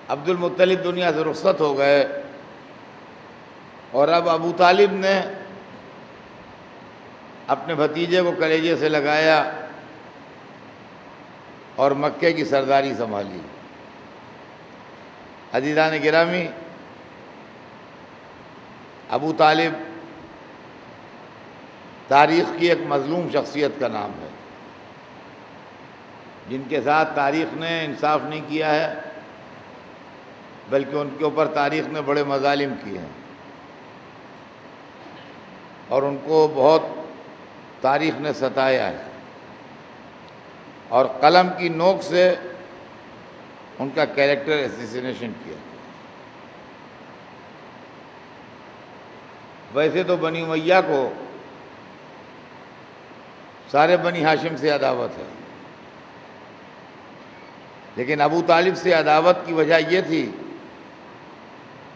عبد المطلب دنیا سے رخصت ہو گئے اور اب ابو طالب نے اپنے بھتیجے کو کلیجے سے لگایا اور مکے کی سرداری سنبھالی۔ عزیزان گرامی، ابو طالب تاریخ کی ایک مظلوم شخصیت کا نام ہے، جن کے ساتھ تاریخ نے انصاف نہیں کیا ہے، بلکہ ان کے اوپر تاریخ نے بڑے مظالم کیے ہیں، اور ان کو بہت تاریخ نے ستایا ہے، اور قلم کی نوک سے ان کا کیریکٹر ایسیسینیشن کیا۔ ویسے تو بنی امیہ کو سارے بنی ہاشم سے عداوت ہے، لیکن ابو طالب سے عداوت کی وجہ یہ تھی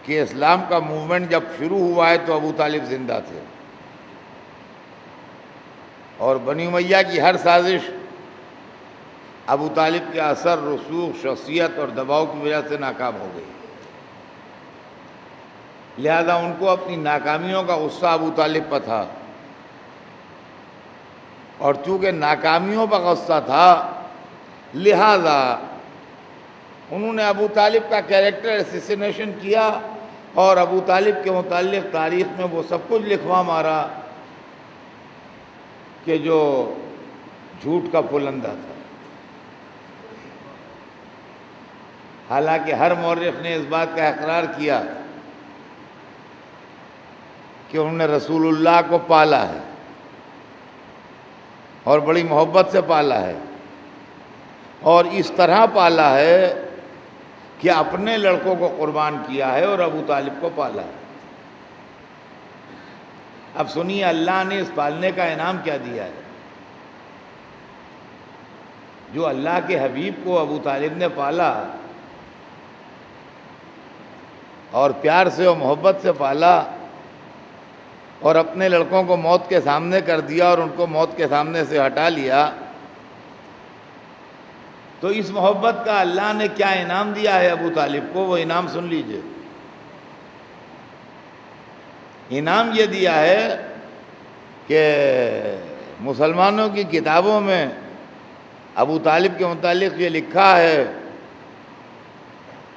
کہ اسلام کا موومنٹ جب شروع ہوا ہے تو ابو طالب زندہ تھے، اور بنی امیہ کی ہر سازش ابو طالب کے اثر، رسوخ، شخصیت اور دباؤ کی وجہ سے ناکام ہو گئی۔ لہذا ان کو اپنی ناکامیوں کا غصہ ابو طالب پر تھا، اور چونکہ ناکامیوں پر غصہ تھا لہذا انہوں نے ابو طالب کا کیریکٹر ایسیسینیشن کیا، اور ابو طالب کے متعلق تاریخ میں وہ سب کچھ لکھوا مارا کہ جو جھوٹ کا پلندہ تھا۔ حالانکہ ہر مورخ نے اس بات کا اقرار کیا کہ انہوں نے رسول اللہ کو پالا ہے اور بڑی محبت سے پالا ہے، اور اس طرح پالا ہے کہ اپنے لڑکوں کو قربان کیا ہے اور ابو طالب کو پالا ہے۔ اب سنیے اللہ نے اس پالنے کا انعام کیا دیا ہے۔ جو اللہ کے حبیب کو ابو طالب نے پالا اور پیار سے اور محبت سے پالا، اور اپنے لڑکوں کو موت کے سامنے کر دیا اور ان کو موت کے سامنے سے ہٹا لیا، تو اس محبت کا اللہ نے کیا انعام دیا ہے ابو طالب کو، وہ انعام سن لیجئے۔ انعام یہ دیا ہے کہ مسلمانوں کی کتابوں میں ابو طالب کے متعلق یہ لکھا ہے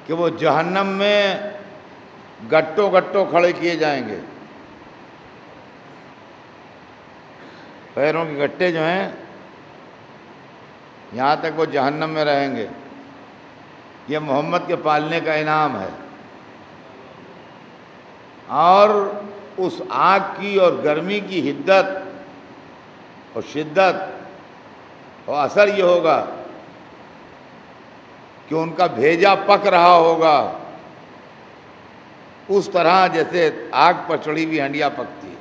کہ وہ جہنم میں گٹو گٹو کھڑے کیے جائیں گے۔ پیروں کے گٹے جو ہیں یہاں تک وہ جہنم میں رہیں گے۔ یہ محمد کے پالنے کا انعام ہے، اور اس آگ کی اور گرمی کی حدت اور شدت اور اثر یہ ہوگا کہ ان کا بھیجا پک رہا ہوگا اس طرح جیسے آگ پر چڑھی ہوئی ہنڈیا پکتی ہے۔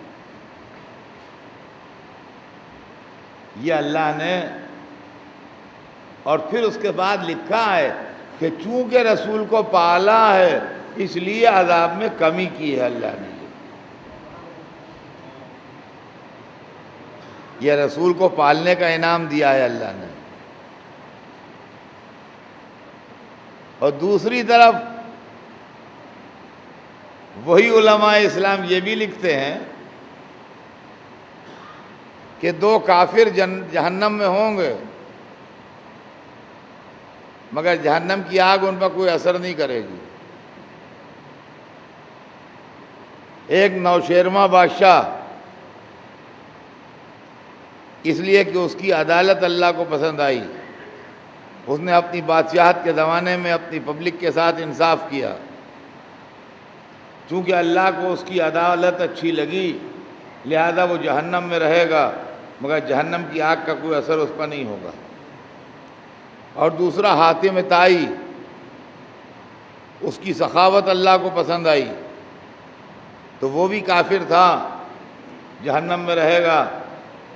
یہ اللہ نے، اور پھر اس کے بعد لکھا ہے کہ چونکہ رسول کو پالا ہے اس لیے عذاب میں کمی کی ہے اللہ نے۔ یہ رسول کو پالنے کا انعام دیا ہے اللہ نے۔ اور دوسری طرف وہی علماء اسلام یہ بھی لکھتے ہیں کہ دو کافر جہنم میں ہوں گے، مگر جہنم کی آگ ان پر کوئی اثر نہیں کرے گی۔ ایک نوشیروان بادشاہ، اس لیے کہ اس کی عدالت اللہ کو پسند آئی، اس نے اپنی بادشاہت کے زمانے میں اپنی پبلک کے ساتھ انصاف کیا، چونکہ اللہ کو اس کی عدالت اچھی لگی لہذا وہ جہنم میں رہے گا، مگر جہنم کی آگ کا کوئی اثر اس پر نہیں ہوگا۔ اور دوسرا حاتم طائی، اس کی سخاوت اللہ کو پسند آئی تو وہ بھی کافر تھا، جہنم میں رہے گا،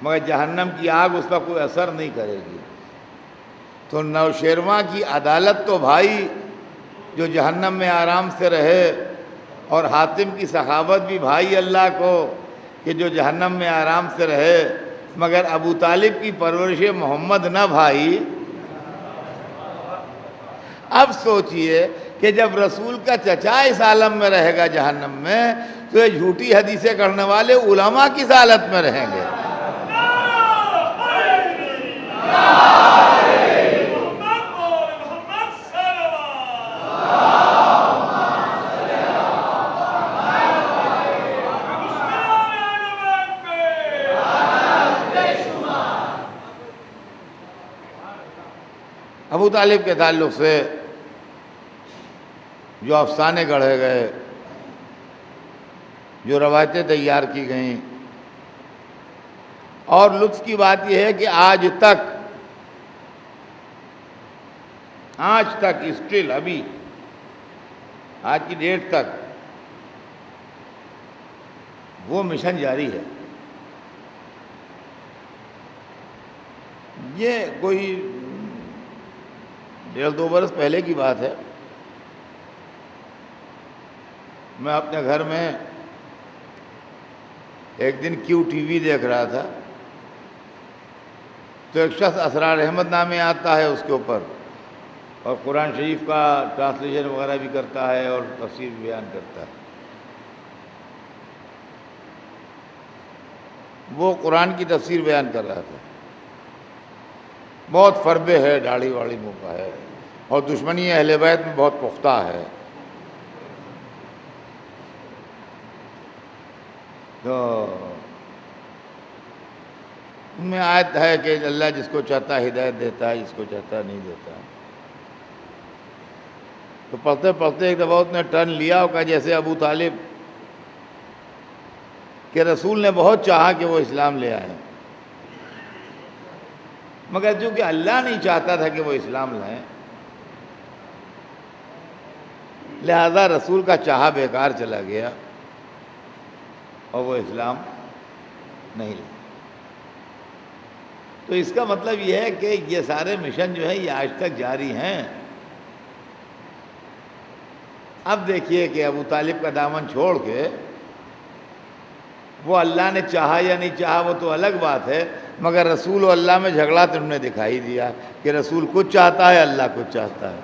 مگر جہنم کی آگ اس پر کوئی اثر نہیں کرے گی۔ تو نوشیروان کی عدالت تو بھائی جو جہنم میں آرام سے رہے، اور حاتم کی سخاوت بھی بھائی اللہ کو کہ جو جہنم میں آرام سے رہے، مگر ابو طالب کی پرورش محمد نہ بھائی، اب سوچئے کہ جب رسول کا چچا اس عالم میں رہے گا جہنم میں، تو یہ جھوٹی حدیثیں کرنے والے علماء کس حالت میں رہیں گے؟ ابو طالب کے تعلق سے جو افسانے گڑھے گئے، جو روایتیں تیار کی گئیں، اور لطف کی بات یہ ہے کہ آج تک اسٹل ابھی آج کی ڈیٹ تک وہ مشن جاری ہے۔ یہ کوئی 1.5-2 برس پہلے کی بات ہے۔ میں اپنے گھر میں ایک دن QTV دیکھ رہا تھا، تو ایک شخص اسرار احمد نامے آتا ہے اس کے اوپر، اور قرآن شریف کا ٹرانسلیشن وغیرہ بھی کرتا ہے اور تفسیر بیان کرتا ہے۔ وہ قرآن کی تفسیر بیان کر رہا تھا، بہت فربے ہے، داڑھی واڑی منہ کا ہے، اور دشمنی اہل بیت میں بہت پختہ ہے۔ تو ان میں آیت ہے کہ اللہ جس کو چاہتا ہے ہدایت دیتا ہے، جس کو چاہتا ہے نہیں دیتا۔ تو پڑھتے پڑھتے ایک دفعہ اس نے ٹرن لیا اور کہا جیسے ابو طالب کہ رسول نے بہت چاہا کہ وہ اسلام لے آئے، مگر چونکہ اللہ نہیں چاہتا تھا کہ وہ اسلام لائیں، لہذا رسول کا چاہا بیکار چلا گیا اور وہ اسلام نہیں لائے۔ تو اس کا مطلب یہ ہے کہ یہ سارے مشن جو ہیں یہ آج تک جاری ہیں۔ اب دیکھیے کہ ابو طالب کا دامن چھوڑ کے وہ اللہ نے چاہا یا نہیں چاہا وہ تو الگ بات ہے، مگر رسول و اللہ میں جھگڑا تو انہوں نے دکھائی دیا کہ رسول کچھ چاہتا ہے، اللہ کچھ چاہتا ہے۔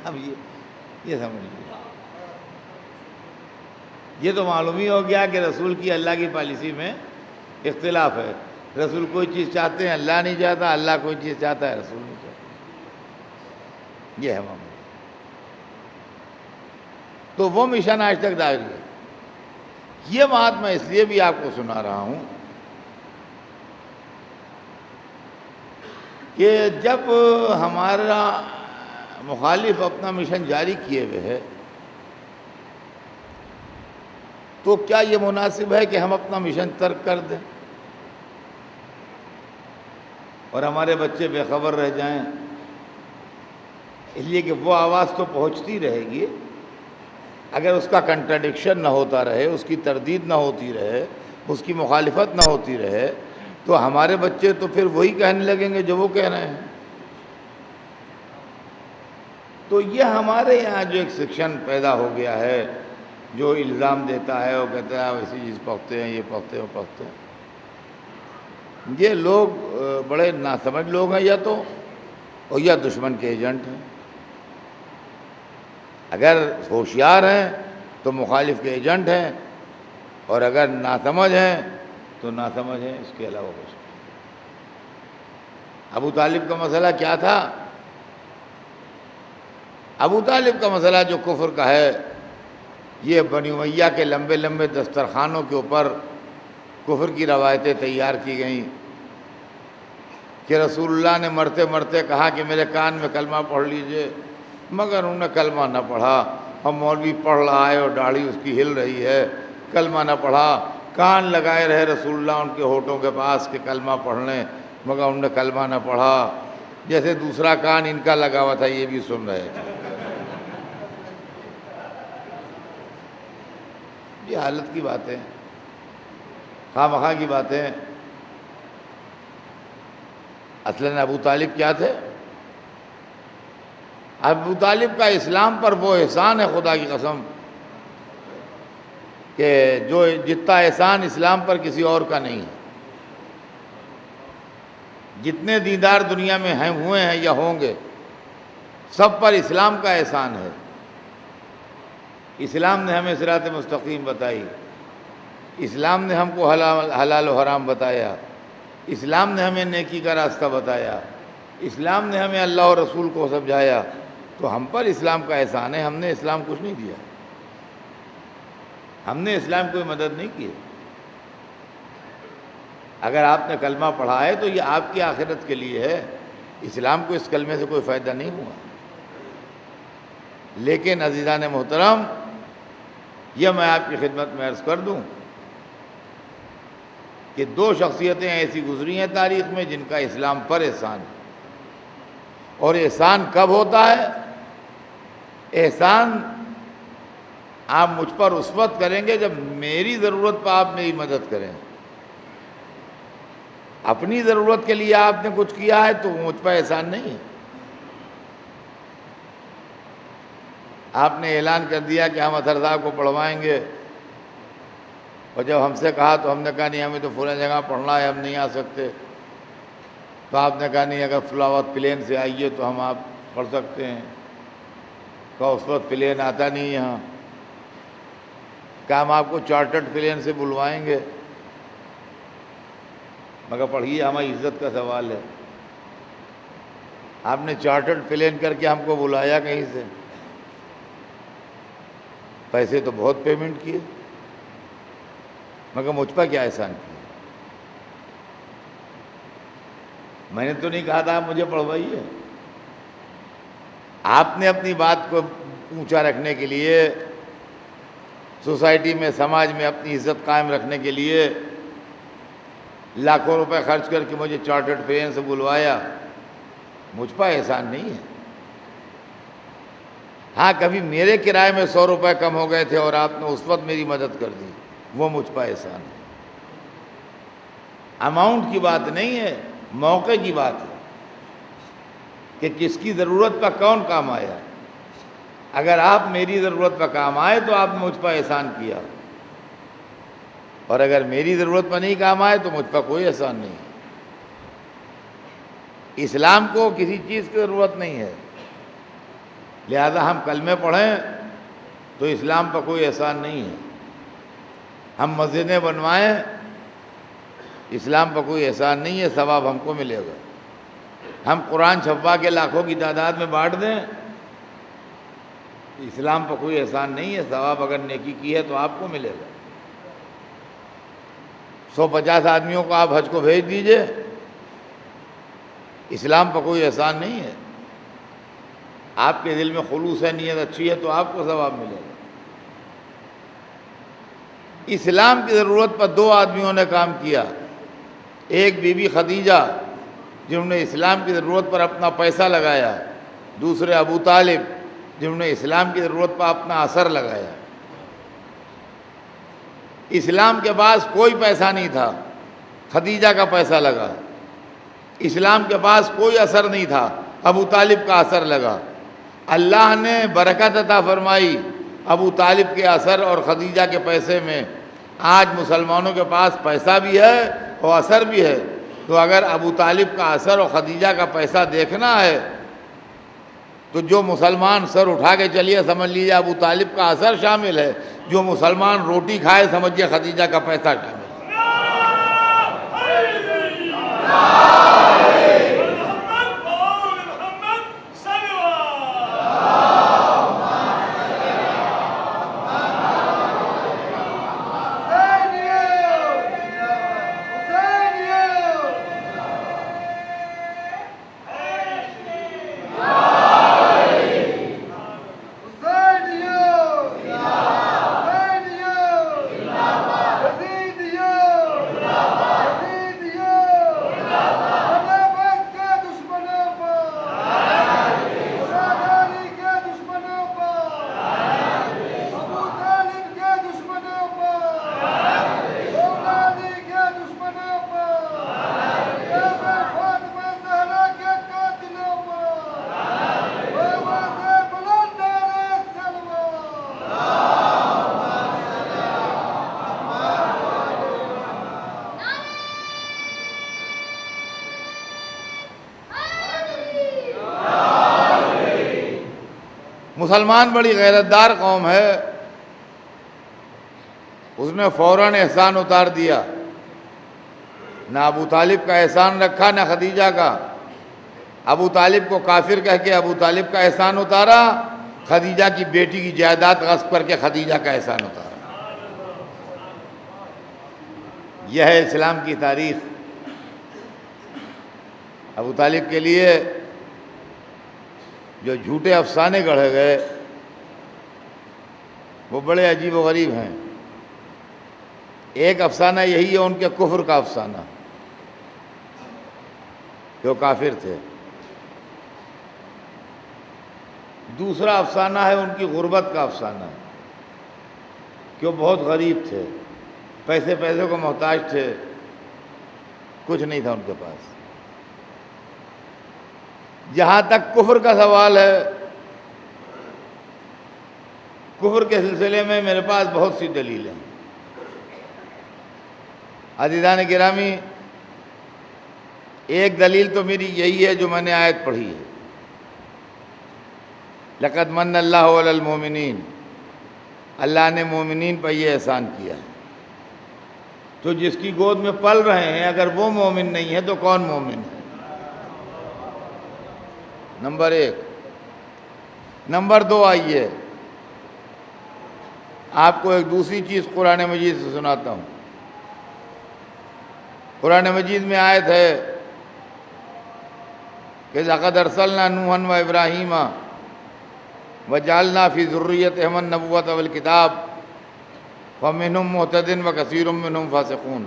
اب یہ سمجھ لیجیے، یہ تو معلوم ہی ہو گیا کہ رسول کی اللہ کی پالیسی میں اختلاف ہے۔ رسول کوئی چیز چاہتے ہیں، اللہ نہیں چاہتا، اللہ کوئی چیز چاہتا ہے، رسول نہیں چاہتا۔ یہ ہے معاملہ۔ تو وہ مشن آج تک جاری ہے۔ یہ بات میں اس لیے بھی آپ کو سنا رہا ہوں کہ جب ہمارا مخالف اپنا مشن جاری کیے ہوئے ہے، تو کیا یہ مناسب ہے کہ ہم اپنا مشن ترک کر دیں اور ہمارے بچے بے خبر رہ جائیں؟ اس لیے کہ وہ آواز تو پہنچتی رہے گی، اگر اس کا کنٹراڈکشن نہ ہوتا رہے، اس کی تردید نہ ہوتی رہے، اس کی مخالفت نہ ہوتی رہے، تو ہمارے بچے تو پھر وہی کہنے لگیں گے جو وہ کہہ رہے ہیں۔ تو یہ ہمارے یہاں جو ایک سیکشن پیدا ہو گیا ہے جو الزام دیتا ہے، وہ کہتا ہے ایسی چیز پڑھتے ہیں، یہ پڑھتے ہیں، وہ پڑھتے ہیں۔ یہ لوگ بڑے ناسمجھ لوگ ہیں، یا دشمن کے ایجنٹ ہیں۔ اگر ہوشیار ہیں تو مخالف کے ایجنٹ ہیں، اور اگر ناسمجھ ہیں تو ناسمجھ ہیں، اس کے علاوہ کچھ نہیں۔ ابو طالب کا مسئلہ کیا تھا؟ ابو طالب کا مسئلہ جو کفر کا ہے، یہ بنی امیہ کے لمبے لمبے دسترخوانوں کے اوپر کفر کی روایتیں تیار کی گئیں کہ رسول اللہ نے مرتے مرتے کہا کہ میرے کان میں کلمہ پڑھ لیجئے، مگر انہوں نے کلمہ نہ پڑھا، اور مولوی پڑھ رہا ہے اور داڑھی اس کی ہل رہی ہے، کلمہ نہ پڑھا، کان لگائے رہے رسول اللہ ان کے ہونٹوں کے پاس کہ کلمہ پڑھ لیں، مگر انہوں نے کلمہ نہ پڑھا، جیسے دوسرا کان ان کا لگا ہوا تھا یہ بھی سن رہے تھے۔ یہ حالت کی باتیں، خواہ مخواہ کی باتیں۔ اصلاً ابو طالب کیا تھے؟ ابو طالب کا اسلام پر وہ احسان ہے، خدا کی قسم، کہ جو جتنا احسان اسلام پر کسی اور کا نہیں ہے۔ جتنے دیندار دنیا میں ہیں ہوئے ہیں یا ہوں گے، سب پر اسلام کا احسان ہے۔ اسلام نے ہمیں صراط مستقیم بتائی، اسلام نے ہم کو حلال و حرام بتایا، اسلام نے ہمیں نیکی کا راستہ بتایا، اسلام نے ہمیں اللہ اور رسول کو سمجھایا، تو ہم پر اسلام کا احسان ہے۔ ہم نے اسلام کچھ نہیں دیا، ہم نے اسلام کوئی مدد نہیں کی۔ اگر آپ نے کلمہ پڑھا ہے تو یہ آپ کی آخرت کے لیے ہے، اسلام کو اس کلمے سے کوئی فائدہ نہیں ہوا۔ لیکن عزیزان محترم، یہ میں آپ کی خدمت میں عرض کر دوں کہ دو شخصیتیں ایسی گزری ہیں تاریخ میں جن کا اسلام پر احسان ہے۔ اور احسان کب ہوتا ہے؟ احسان آپ مجھ پر اس وقت کریں گے جب میری ضرورت پر آپ میری مدد کریں۔ اپنی ضرورت کے لیے آپ نے کچھ کیا ہے تو مجھ پر احسان نہیں ہے۔ آپ نے اعلان کر دیا کہ ہم اطہر صاحب کو پڑھوائیں گے، اور جب ہم سے کہا تو ہم نے کہا نہیں، ہمیں تو فلاں جگہ پڑھنا ہے، ہم نہیں آ سکتے۔ تو آپ نے کہا نہیں، اگر فلاں وقت پلین سے آئیے تو ہم آپ پڑھ سکتے ہیں۔ کہا اس وقت پلین آتا نہیں یہاں، کہا ہم آپ کو چارٹرڈ پلین سے بلوائیں گے۔ مگر پڑھیے، ہماری عزت کا سوال ہے، آپ نے چارٹرڈ پلین کر کے ہم کو بلایا کہیں سے، پیسے تو بہت پیمنٹ کیے، مگر مجھ پر کیا احسان کیا؟ میں نے تو نہیں کہا تھا آپ مجھے پڑھوائیے۔ آپ نے اپنی بات کو اونچا رکھنے کے لیے، سوسائٹی میں، سماج میں اپنی عزت قائم رکھنے کے لیے لاکھوں روپے خرچ کر کے مجھے چارٹرڈ پلین سے بلوایا، مجھ پر احسان نہیں ہے۔ ہاں، کبھی میرے کرائے میں 100 روپے کم ہو گئے تھے اور آپ نے اس وقت میری مدد کر دی، وہ مجھ پر احسان ہے۔ اماؤنٹ کی بات نہیں ہے، موقع کی بات ہے کہ کس کی ضرورت پر کون کام آیا۔ اگر آپ میری ضرورت پر کام آئے تو آپ نے مجھ پر احسان کیا، اور اگر میری ضرورت پر نہیں کام آئے تو مجھ پر کوئی احسان نہیں ہے۔ اسلام کو کسی چیز کی ضرورت نہیں ہے، لہذا ہم کلمے پڑھیں تو اسلام پر کوئی احسان نہیں ہے، ہم مسجدیں بنوائیں، اسلام پر کوئی احسان نہیں ہے، ثواب ہم کو ملے گا۔ ہم قرآن چھپوا کے لاکھوں کی تعداد میں بانٹ دیں، اسلام پر کوئی احسان نہیں ہے، ثواب اگر نیکی کی ہے تو آپ کو ملے گا۔ 150 آدمیوں کو آپ حج کو بھیج دیجئے، اسلام پر کوئی احسان نہیں ہے، آپ کے دل میں خلوص ہے، نیت اچھی ہے تو آپ کو ثواب ملے گا۔ اسلام کی ضرورت پر 2 آدمیوں نے کام کیا، ایک بی بی خدیجہ جنہوں نے اسلام کی ضرورت پر اپنا پیسہ لگایا، دوسرے ابو طالب جنہوں نے اسلام کی ضرورت پر اپنا اثر لگایا۔ اسلام کے پاس کوئی پیسہ نہیں تھا، خدیجہ کا پیسہ لگا۔ اسلام کے پاس کوئی اثر نہیں تھا، ابو طالب کا اثر لگا۔ اللہ نے برکت عطا فرمائی ابو طالب کے اثر اور خدیجہ کے پیسے میں۔ آج مسلمانوں کے پاس پیسہ بھی ہے اور اثر بھی ہے، تو اگر ابو طالب کا اثر اور خدیجہ کا پیسہ دیکھنا ہے تو جو مسلمان سر اٹھا کے چلیے سمجھ لیجیے ابو طالب کا اثر شامل ہے، جو مسلمان روٹی کھائے سمجھیے خدیجہ کا پیسہ شامل ہے۔ مسلمان بڑی غیرت دار قوم ہے، اس نے فوراً احسان اتار دیا، نہ ابو طالب کا احسان رکھا نہ خدیجہ کا۔ ابو طالب کو کافر کہہ کے ابو طالب کا احسان اتارا، خدیجہ کی بیٹی کی جائیداد غصب کر کے خدیجہ کا احسان اتارا۔ یہ ہے اسلام کی تاریخ۔ ابو طالب کے لیے جو جھوٹے افسانے گڑھے گئے وہ بڑے عجیب و غریب ہیں۔ ایک افسانہ یہی ہے ان کے کفر کا افسانہ کہ وہ کافر تھے۔ دوسرا افسانہ ہے ان کی غربت کا افسانہ کہ وہ بہت غریب تھے، پیسے کو محتاج تھے، کچھ نہیں تھا ان کے پاس۔ جہاں تک کفر کا سوال ہے، کفر کے سلسلے میں میرے پاس بہت سی دلیلیں ہیں۔ عزیزان گرامی، ایک دلیل تو میری یہی ہے جو میں نے آیت پڑھی ہے، لقد من اللہ علی المومنین، اللہ نے مومنین پر یہ احسان کیا ہے۔ تو جس کی گود میں پل رہے ہیں اگر وہ مومن نہیں ہے تو کون مومن ہے؟ نمبر ایک۔ نمبر دو، آئیے آپ کو ایک دوسری چیز قرآن مجید سے سناتا ہوں۔ قرآن مجید میں آیت ہے کہ لَقَدْ أَرْسَلْنَا نُوحًا وَإِبْرَاهِيمَ وَجَعَلْنَا فِي ذُرِّيَّتِهِمَا النُّبُوَّةَ وَالْكِتَابَ فَمِنْهُمْ مُهْتَدٍ وَكَثِيرٌ مِّنْهُمْ فَاسِقُونَ۔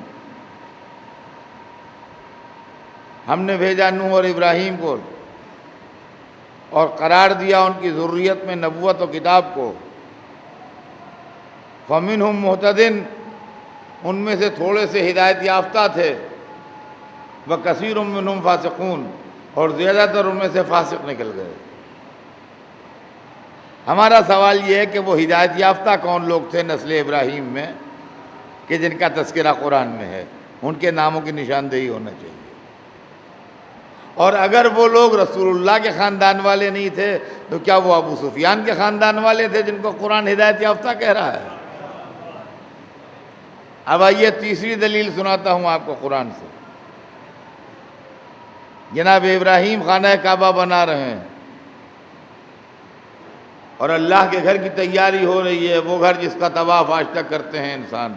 ہم نے بھیجا نوح اور ابراہیم کو اور قرار دیا ان کی ذریت میں نبوت و کتاب کو۔ فَمِنْهُمْ مُهْتَدٍ، ان میں سے تھوڑے سے ہدایت یافتہ تھے، وَكَثِيرٌ مِّنْهُمْ فَاسِقُونَ، اور زیادہ تر ان میں سے فاسق نکل گئے۔ ہمارا سوال یہ ہے کہ وہ ہدایت یافتہ کون لوگ تھے نسل ابراہیم میں کہ جن کا تذکرہ قرآن میں ہے؟ ان کے ناموں کی نشاندہی ہونا چاہیے۔ اور اگر وہ لوگ رسول اللہ کے خاندان والے نہیں تھے تو کیا وہ ابو سفیان کے خاندان والے تھے جن کو قرآن ہدایت یافتہ کہہ رہا ہے؟ اب آئیے تیسری دلیل سناتا ہوں آپ کو قرآن سے۔ جناب ابراہیم خانہ کعبہ بنا رہے ہیں اور اللہ کے گھر کی تیاری ہو رہی ہے، وہ گھر جس کا طواف آج تک کرتے ہیں انسان۔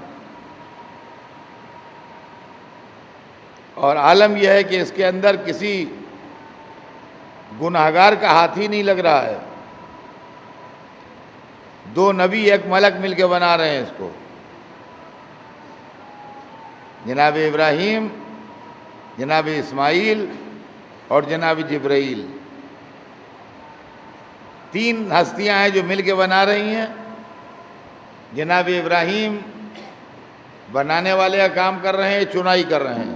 اور عالم یہ ہے کہ اس کے اندر کسی گناہگار کا ہاتھ ہی نہیں لگ رہا ہے، دو نبی ایک ملک مل کے بنا رہے ہیں اس کو، جناب ابراہیم، جناب اسماعیل اور جناب جبرائیل، تین ہستیاں ہیں جو مل کے بنا رہی ہیں۔ جناب ابراہیم بنانے والے کا کام کر رہے ہیں، چنائی کر رہے ہیں۔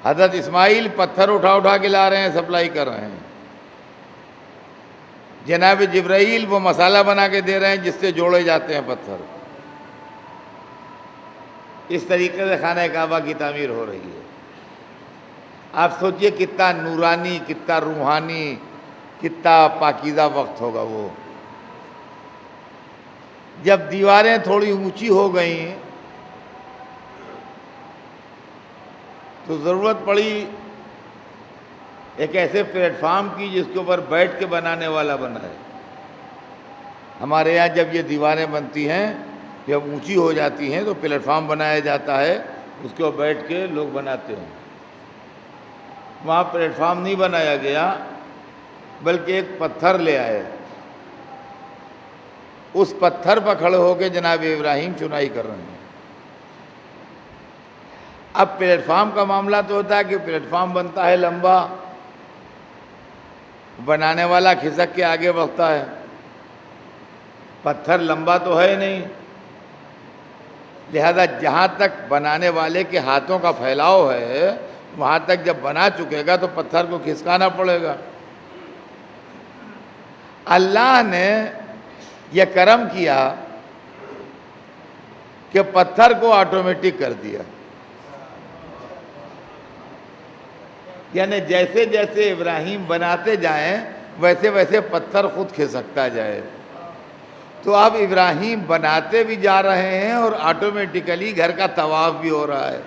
حضرت اسماعیل پتھر اٹھا کے لا رہے ہیں، سپلائی کر رہے ہیں۔ جناب جبرائیل وہ مسالہ بنا کے دے رہے ہیں جس سے جوڑے جاتے ہیں پتھر۔ اس طریقے سے خانہ کعبہ کی تعمیر ہو رہی ہے۔ آپ سوچئے کتنا نورانی، کتنا روحانی، کتنا پاکیزہ وقت ہوگا وہ۔ جب دیواریں تھوڑی اونچی ہو گئیں تو ضرورت پڑی ایک ایسے پلیٹ فارم کی جس کے اوپر بیٹھ کے بنانے والا بنائے۔ ہمارے یہاں جب یہ دیواریں بنتی ہیں، جب اونچی ہو جاتی ہیں تو پلیٹ فارم بنایا جاتا ہے، اس کے اوپر بیٹھ کے لوگ بناتے ہیں۔ وہاں پلیٹ فارم نہیں بنایا گیا بلکہ ایک پتھر لے آئے، اس پتھر پر کھڑے ہو کے جناب ابراہیم چنائی کر رہے ہیں۔ اب پلیٹ فارم کا معاملہ تو ہوتا ہے کہ پلیٹ فارم بنتا ہے لمبا، بنانے والا کھسک کے آگے بڑھتا ہے، پتھر لمبا تو ہے نہیں، لہذا جہاں تک بنانے والے کے ہاتھوں کا پھیلاؤ ہے وہاں تک جب بنا چکے گا تو پتھر کو کھسکانا پڑے گا۔ اللہ نے یہ کرم کیا کہ پتھر کو آٹومیٹک کر دیا، یعنی جیسے جیسے ابراہیم بناتے جائیں ویسے ویسے پتھر خود کھسکتا جائے۔ تو اب ابراہیم بناتے بھی جا رہے ہیں اور آٹومیٹیکلی گھر کا طواف بھی ہو رہا ہے۔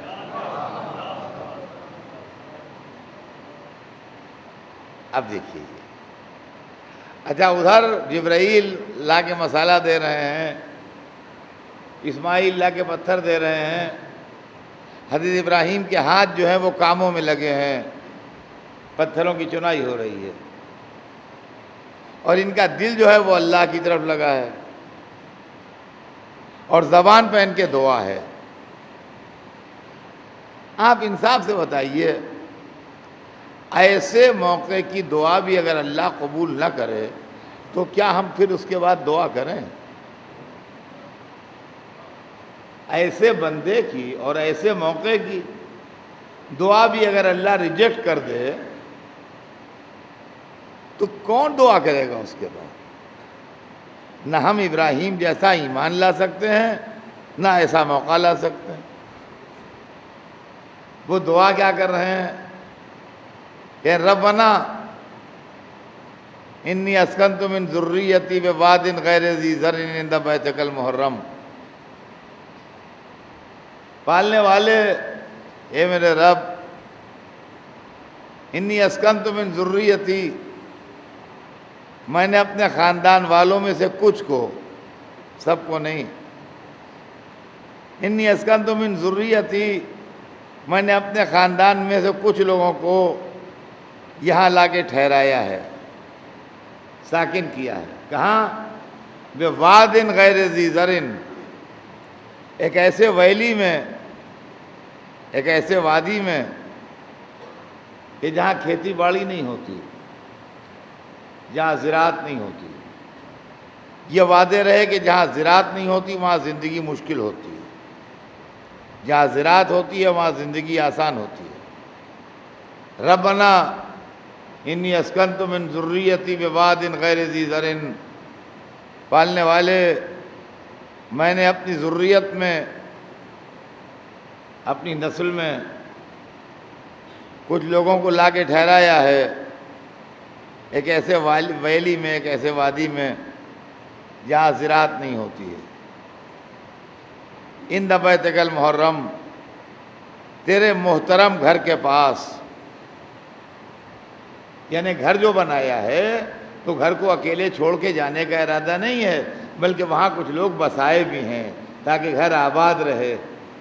اب دیکھیے، اچھا ادھر جبرائیل لا کے مسالہ دے رہے ہیں، اسماعیل لا کے پتھر دے رہے ہیں، حضرت ابراہیم کے ہاتھ جو ہیں وہ کاموں میں لگے ہیں، پتھروں کی چنائی ہو رہی ہے، اور ان کا دل جو ہے وہ اللہ کی طرف لگا ہے، اور زبان پہ ان کے دعا ہے۔ آپ انصاف سے بتائیے، ایسے موقع کی دعا بھی اگر اللہ قبول نہ کرے تو کیا ہم پھر اس کے بعد دعا کریں؟ ایسے بندے کی اور ایسے موقع کی دعا بھی اگر اللہ ریجیکٹ کر دے تو کون دعا کرے گا اس کے بعد؟ نہ ہم ابراہیم جیسا ایمان لا سکتے ہیں، نہ ایسا موقع لا سکتے ہیں۔ وہ دعا کیا کر رہے ہیں کہ ربنا انی اسکنت من ذریتی بواد غیر ذی زرع عند بیتک المحرم، پالنے والے اے میرے رب، انی اسکنت من ذریتی، میں نے اپنے خاندان والوں میں سے کچھ کو، سب کو نہیں، انی اسکنت من ذریتی، میں نے اپنے خاندان میں سے کچھ لوگوں کو یہاں لا کے ٹھہرایا ہے، ساکن کیا ہے۔ کہاں؟ بواد غیر ذی زرع، ایک ایسے ویلی میں، ایک ایسے وادی میں کہ جہاں کھیتی باڑی نہیں ہوتی، جہاں زراعت نہیں ہوتی۔ یہ وعدے رہے کہ جہاں زراعت نہیں ہوتی وہاں زندگی مشکل ہوتی ہے، جہاں زراعت ہوتی ہے وہاں زندگی آسان ہوتی ہے۔ ربنا انی اسکنت من ذریتی بواد غیر ذی زرع، پالنے والے میں نے اپنی ذریت میں، اپنی نسل میں کچھ لوگوں کو لا کے ٹھہرایا ہے ایک ایسے ویلی میں، ایک ایسے وادی میں جہاں زراعت نہیں ہوتی ہے۔ عند بیتک المحرم، تیرے محترم گھر کے پاس، یعنی گھر جو بنایا ہے تو گھر کو اکیلے چھوڑ کے جانے کا ارادہ نہیں ہے، بلکہ وہاں کچھ لوگ بسائے بھی ہیں تاکہ گھر آباد رہے۔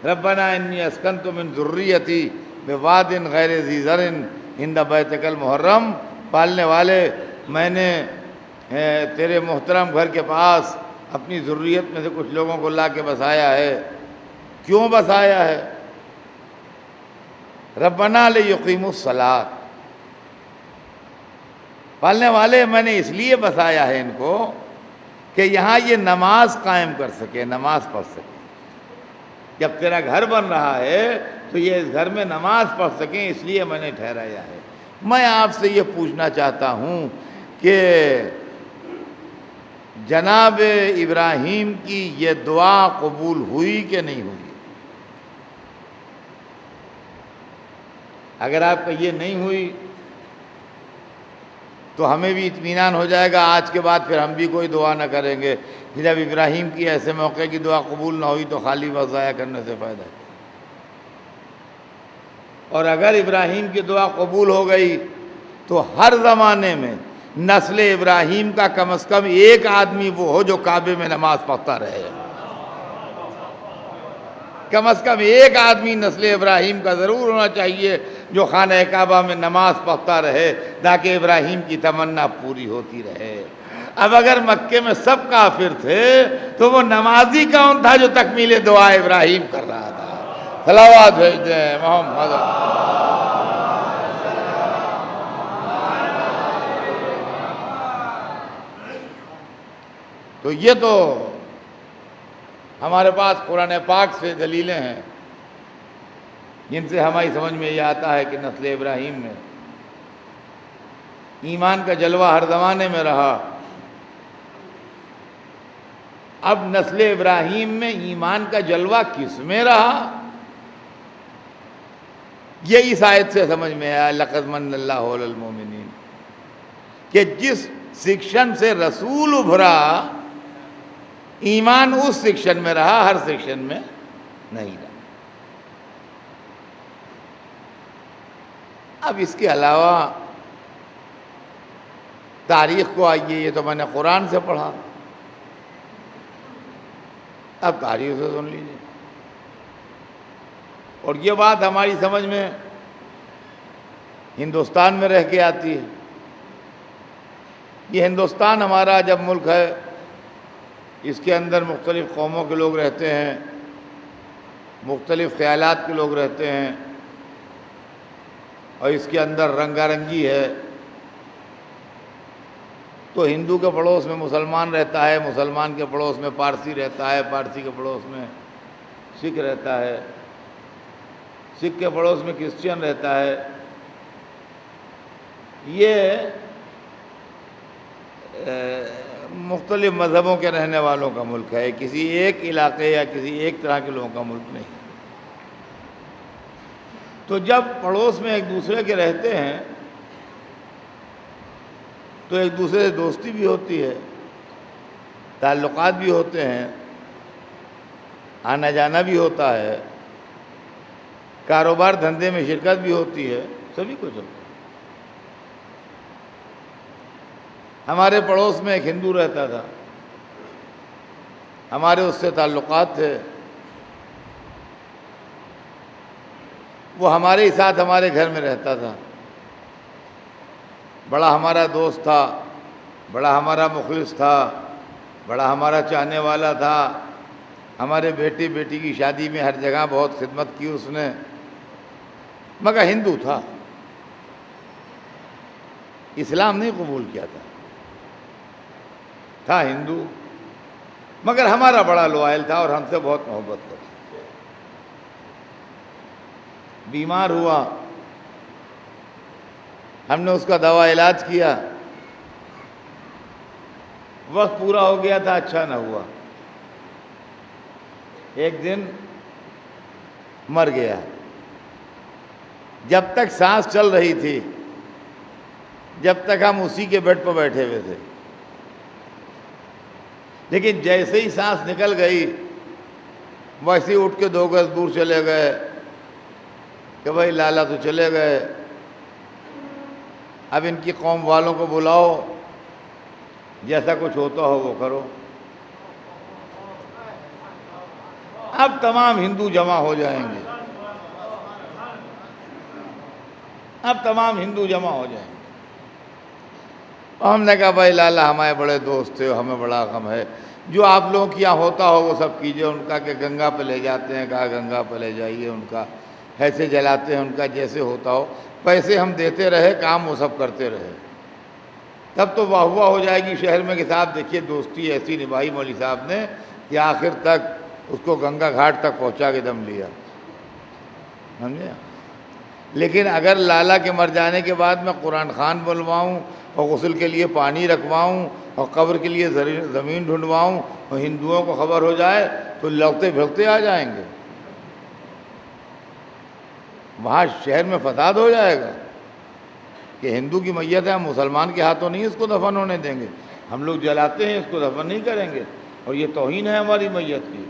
ربنا انی اسکنت من ذریتی بواد غیر ذی زرع عند بیتک المحرم، پالنے والے میں نے تیرے محترم گھر کے پاس اپنی ذریت میں سے کچھ لوگوں کو لا کے بسایا ہے۔ کیوں بسایا ہے؟ ربنا لیقیموا الصلاۃ، پالنے والے میں نے اس لیے بسایا ہے ان کو کہ یہاں یہ نماز قائم کر سکے، نماز پڑھ سکے۔ جب تیرا گھر بن رہا ہے تو یہ اس گھر میں نماز پڑھ سکیں، اس لیے میں نے ٹھہرایا ہے۔ میں آپ سے یہ پوچھنا چاہتا ہوں کہ جناب ابراہیم کی یہ دعا قبول ہوئی کہ نہیں ہوئی؟ اگر آپ کا یہ نہیں ہوئی تو ہمیں بھی اطمینان ہو جائے گا، آج کے بعد پھر ہم بھی کوئی دعا نہ کریں گے کہ جب ابراہیم کی ایسے موقع کی دعا قبول نہ ہوئی تو خالی وقت ضائع کرنے سے فائدہ ہے۔ اور اگر ابراہیم کی دعا قبول ہو گئی تو ہر زمانے میں نسل ابراہیم کا کم از کم ایک آدمی وہ ہو جو کعبے میں نماز پڑھتا رہے، کم از کم ایک آدمی نسل ابراہیم کا ضرور ہونا چاہیے جو خانہ کعبہ میں نماز پڑھتا رہے تاکہ ابراہیم کی تمنا پوری ہوتی رہے۔ اب اگر مکے میں سب کافر تھے تو وہ نمازی کون تھا جو تکمیل دعا ابراہیم کر رہا تھا؟ صلوات بھیج دیں محمد۔ تو یہ تو ہمارے پاس قرآن پاک سے دلیلیں ہیں جن سے ہماری سمجھ میں یہ آتا ہے کہ نسل ابراہیم میں ایمان کا جلوہ ہر زمانے میں رہا۔ اب نسل ابراہیم میں ایمان کا جلوہ کس میں رہا؟ یہ اس آیت سے سمجھ میں آیا، لقد من اللہ علی المومنین۔ کہ جس سیکشن سے رسول ابھرا ایمان اس سیکشن میں رہا، ہر سیکشن میں نہیں رہا۔ اب اس کے علاوہ تاریخ کو آئیے، یہ تو میں نے قرآن سے پڑھا، اب تاریخ سے سن لیجیے۔ اور یہ بات ہماری سمجھ میں ہندوستان میں رہ کے آتی ہے۔ یہ ہندوستان ہمارا جب ملک ہے، اس کے اندر مختلف قوموں کے لوگ رہتے ہیں، مختلف خیالات کے لوگ رہتے ہیں، اور اس کے اندر رنگا رنگی ہے۔ تو ہندو کے پڑوس میں مسلمان رہتا ہے، مسلمان کے پڑوس میں پارسی رہتا ہے، پارسی کے پڑوس میں سکھ رہتا ہے، سکھ کے پڑوس میں کرسچین رہتا ہے۔ یہ مختلف مذہبوں کے رہنے والوں کا ملک ہے، کسی ایک علاقے یا کسی ایک طرح کے لوگوں کا ملک نہیں۔ تو جب پڑوس میں ایک دوسرے کے رہتے ہیں تو ایک دوسرے سے دوستی بھی ہوتی ہے، تعلقات بھی ہوتے ہیں، آنا جانا بھی ہوتا ہے، کاروبار دھندے میں شرکت بھی ہوتی ہے، سبھی کچھ ہوتا ہے۔ ہمارے پڑوس میں ایک ہندو رہتا تھا، ہمارے اس سے تعلقات تھے، وہ ہمارے ہی ساتھ ہمارے گھر میں رہتا تھا، بڑا ہمارا دوست تھا، بڑا ہمارا مخلص تھا، بڑا ہمارا چاہنے والا تھا۔ ہمارے بیٹی کی شادی میں ہر جگہ بہت خدمت کی اس نے، مگر ہندو تھا، اسلام نہیں قبول کیا تھا ہندو، مگر ہمارا بڑا لوائل تھا اور ہم سے بہت محبت کرتا۔ بیمار ہوا، ہم نے اس کا دوا علاج کیا، وقت پورا ہو گیا تھا، اچھا نہ ہوا، ایک دن مر گیا۔ جب تک سانس چل رہی تھی، جب تک ہم اسی کے بیڈ پر بیٹھے ہوئے تھے، لیکن جیسے ہی سانس نکل گئی ویسے ہی اٹھ کے 2 گز دور چلے گئے کہ بھائی لالا تو چلے گئے، اب ان کی قوم والوں کو بلاؤ، جیسا کچھ ہوتا ہو وہ کرو۔ اب تمام ہندو جمع ہو جائیں گے، اب تمام ہندو جمع ہو جائیں گے۔ ہم نے کہا بھائی لالا ہمارے بڑے دوست تھے، ہمیں بڑا غم ہے، جو آپ لوگوں کے یہاں ہوتا ہو وہ سب کیجئے۔ ان کا کہ گنگا پہ لے جاتے ہیں، کہا گنگا پہ لے جائیے، ان کا ایسے جلاتے ہیں، ان کا جیسے ہوتا ہو، پیسے ہم دیتے رہے، کام وہ سب کرتے رہے، تب تو واہ واہ ہو جائے گی شہر میں کہ صاحب دیکھیے دوستی ایسی نبھائی مولوی صاحب نے کہ آخر تک اس کو گنگا گھاٹ تک پہنچا کے دم لیا، سمجھے۔ لیکن اگر لالا کے مر جانے کے بعد میں قرآن خوان بلواؤں اور غسل کے لیے پانی رکھواؤں اور قبر کے لیے زمین ڈھونڈواؤں اور ہندوؤں کو خبر ہو جائے تو لڑتے بھگتے آ جائیں گے، وہاں شہر میں فساد ہو جائے گا کہ ہندو کی میت ہے، ہم مسلمان کے ہاتھوں نہیں اس کو دفن ہونے دیں گے، ہم لوگ جلاتے ہیں، اس کو دفن نہیں کریں گے، اور یہ توہین ہے ہماری میت کی۔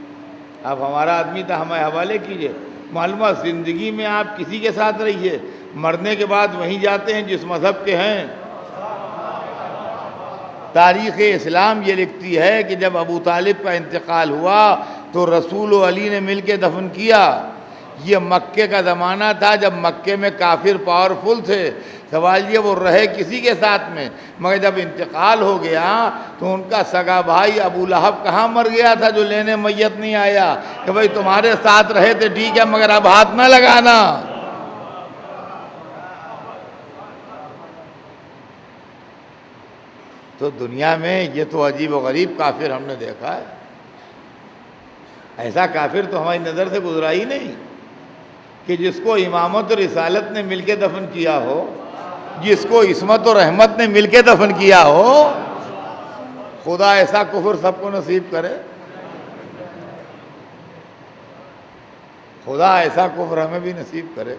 آپ ہمارا آدمی تھا، ہمیں حوالے کیجئے۔ معلومات زندگی میں آپ کسی کے ساتھ رہیے، مرنے کے بعد وہیں جاتے ہیں جس مذہب کے ہیں۔ تاریخ اسلام یہ لکھتی ہے کہ جب ابو طالب کا انتقال ہوا تو رسول و علی نے مل کے دفن کیا۔ یہ مکے کا زمانہ تھا جب مکے میں کافر پاورفل تھے، سوال یہ وہ رہے کسی کے ساتھ میں، مگر جب انتقال ہو گیا تو ان کا سگا بھائی ابو لہب کہاں مر گیا تھا جو لینے میت نہیں آیا کہ بھائی تمہارے ساتھ رہے تھے ٹھیک ہے مگر اب ہاتھ نہ لگانا۔ تو دنیا میں یہ تو عجیب و غریب کافر ہم نے دیکھا ہے، ایسا کافر تو ہماری نظر سے گزرا ہی نہیں کہ جس کو امامت و رسالت نے مل کے دفن کیا ہو، جس کو عصمت و رحمت نے مل کے دفن کیا ہو۔ خدا ایسا کفر سب کو نصیب کرے، خدا ایسا کفر ہمیں بھی نصیب کرے۔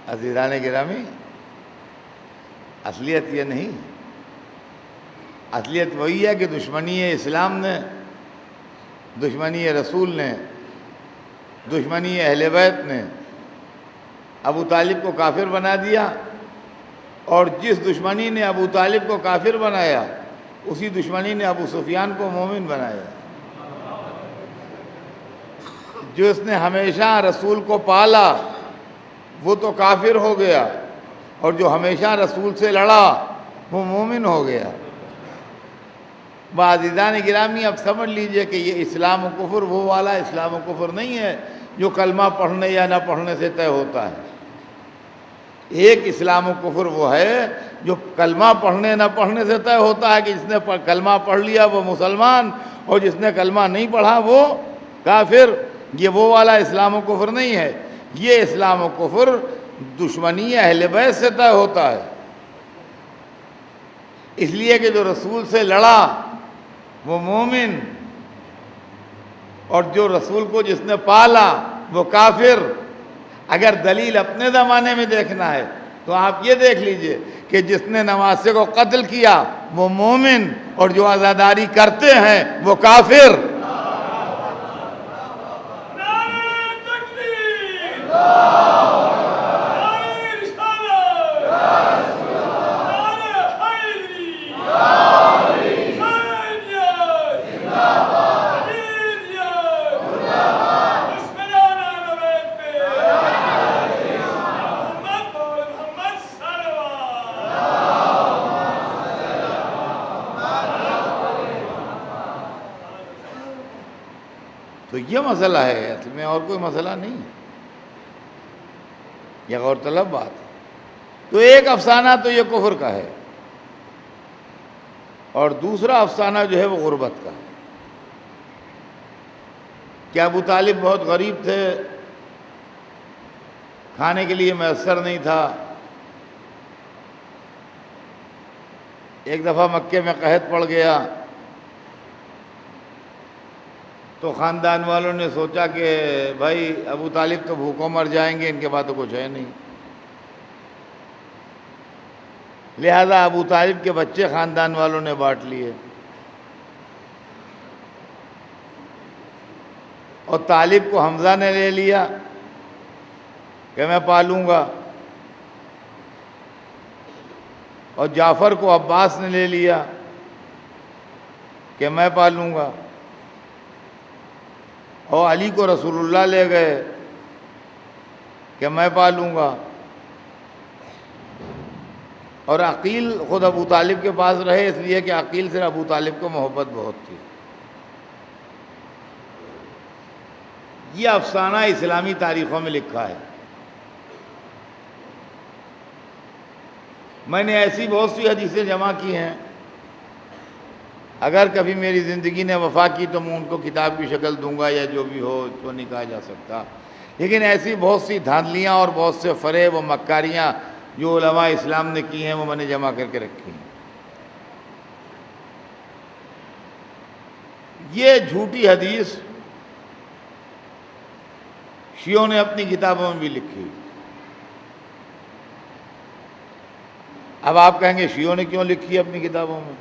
عزیزان گرامی، اصلیت یہ نہیں، اصلیت وہی ہے کہ دشمنی اسلام نے، دشمنی رسول نے، دشمنی اہل بیت نے ابو طالب کو کافر بنا دیا، اور جس دشمنی نے ابو طالب کو کافر بنایا اسی دشمنی نے ابو سفیان کو مومن بنایا۔ جس نے ہمیشہ رسول کو پالا وہ تو کافر ہو گیا، اور جو ہمیشہ رسول سے لڑا وہ مومن ہو گیا۔ عزیزان گرامی، اب سمجھ لیجئے کہ یہ اسلام و کفر وہ والا اسلام و کفر نہیں ہے جو کلمہ پڑھنے یا نہ پڑھنے سے طے ہوتا ہے۔ ایک اسلام و کفر وہ ہے جو کلمہ پڑھنے نہ پڑھنے سے طے ہوتا ہے کہ جس نے کلمہ پڑھ لیا وہ مسلمان، اور جس نے کلمہ نہیں پڑھا وہ کافر۔ یہ وہ والا اسلام و کفر نہیں ہے، یہ اسلام و کفر دشمنی اہل بیت سے طے ہوتا ہے۔ اس لیے کہ جو رسول سے لڑا وہ مومن، اور جو رسول کو جس نے پالا وہ کافر۔ اگر دلیل اپنے زمانے میں دیکھنا ہے تو آپ یہ دیکھ لیجئے کہ جس نے نواسے کو قتل کیا وہ مومن، اور جو عزاداری کرتے ہیں وہ کافر۔ تو یہ مسئلہ ہے، اصل میں اور کوئی مسئلہ نہیں ہے، یہ غور طلب بات ہے۔ تو ایک افسانہ تو یہ کفر کا ہے، اور دوسرا افسانہ جو ہے وہ غربت کا ہے کہ ابو طالب بہت غریب تھے، کھانے کے لیے میسر نہیں تھا۔ ایک دفعہ مکے میں قحط پڑ گیا تو خاندان والوں نے سوچا کہ بھائی ابو طالب تو بھوکوں مر جائیں گے، ان کے بعد تو کچھ ہے نہیں، لہذا ابو طالب کے بچے خاندان والوں نے بانٹ لیے، اور طالب کو حمزہ نے لے لیا کہ میں پالوں گا، اور جعفر کو عباس نے لے لیا کہ میں پالوں گا، اور علی کو رسول اللہ لے گئے کہ میں پالوں گا، اور عقیل خود ابو طالب کے پاس رہے، اس لیے کہ عقیل سے ابو طالب کو محبت بہت تھی۔ یہ افسانہ اسلامی تاریخوں میں لکھا ہے۔ میں نے ایسی بہت سی حدیثیں جمع کی ہیں، اگر کبھی میری زندگی نے وفا کی تو میں ان کو کتاب کی شکل دوں گا، یا جو بھی ہو تو نہیں کہا جا سکتا، لیکن ایسی بہت سی دھاندلیاں اور بہت سے فریب و مکاریاں جو علماء اسلام نے کی ہیں وہ میں نے جمع کر کے رکھی ہیں۔ یہ جھوٹی حدیث شیعوں نے اپنی کتابوں میں بھی لکھی۔ اب آپ کہیں گے شیعوں نے کیوں لکھی ہے اپنی کتابوں میں؟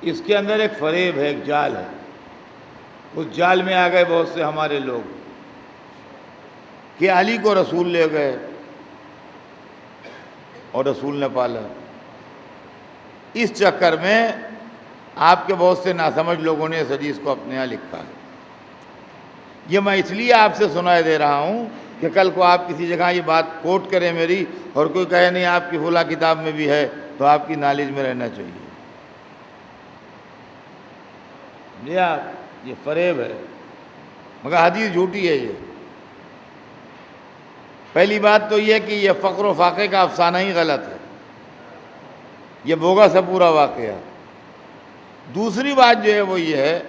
اس کے اندر ایک فریب ہے، ایک جال ہے، اس جال میں آ گئے بہت سے ہمارے لوگ کہ علی کو رسول لے گئے اور رسول نے پالا۔ اس چکر میں آپ کے بہت سے ناسمجھ لوگوں نے اس حدیث کو اپنے یہاں لکھا ہے۔ یہ میں اس لیے آپ سے سنائے دے رہا ہوں کہ کل کو آپ کسی جگہ یہ بات کوٹ کریں میری، اور کوئی کہے نہیں آپ کی فلاں کتاب میں بھی ہے، تو آپ کی نالج میں رہنا چاہیے۔ یہ فریب ہے، مگر حدیث جھوٹی ہے۔ یہ پہلی بات تو یہ کہ یہ فقر و فاقے کا افسانہ ہی غلط ہے، یہ بوگا سا پورا واقعہ۔ دوسری بات جو ہے وہ یہ ہے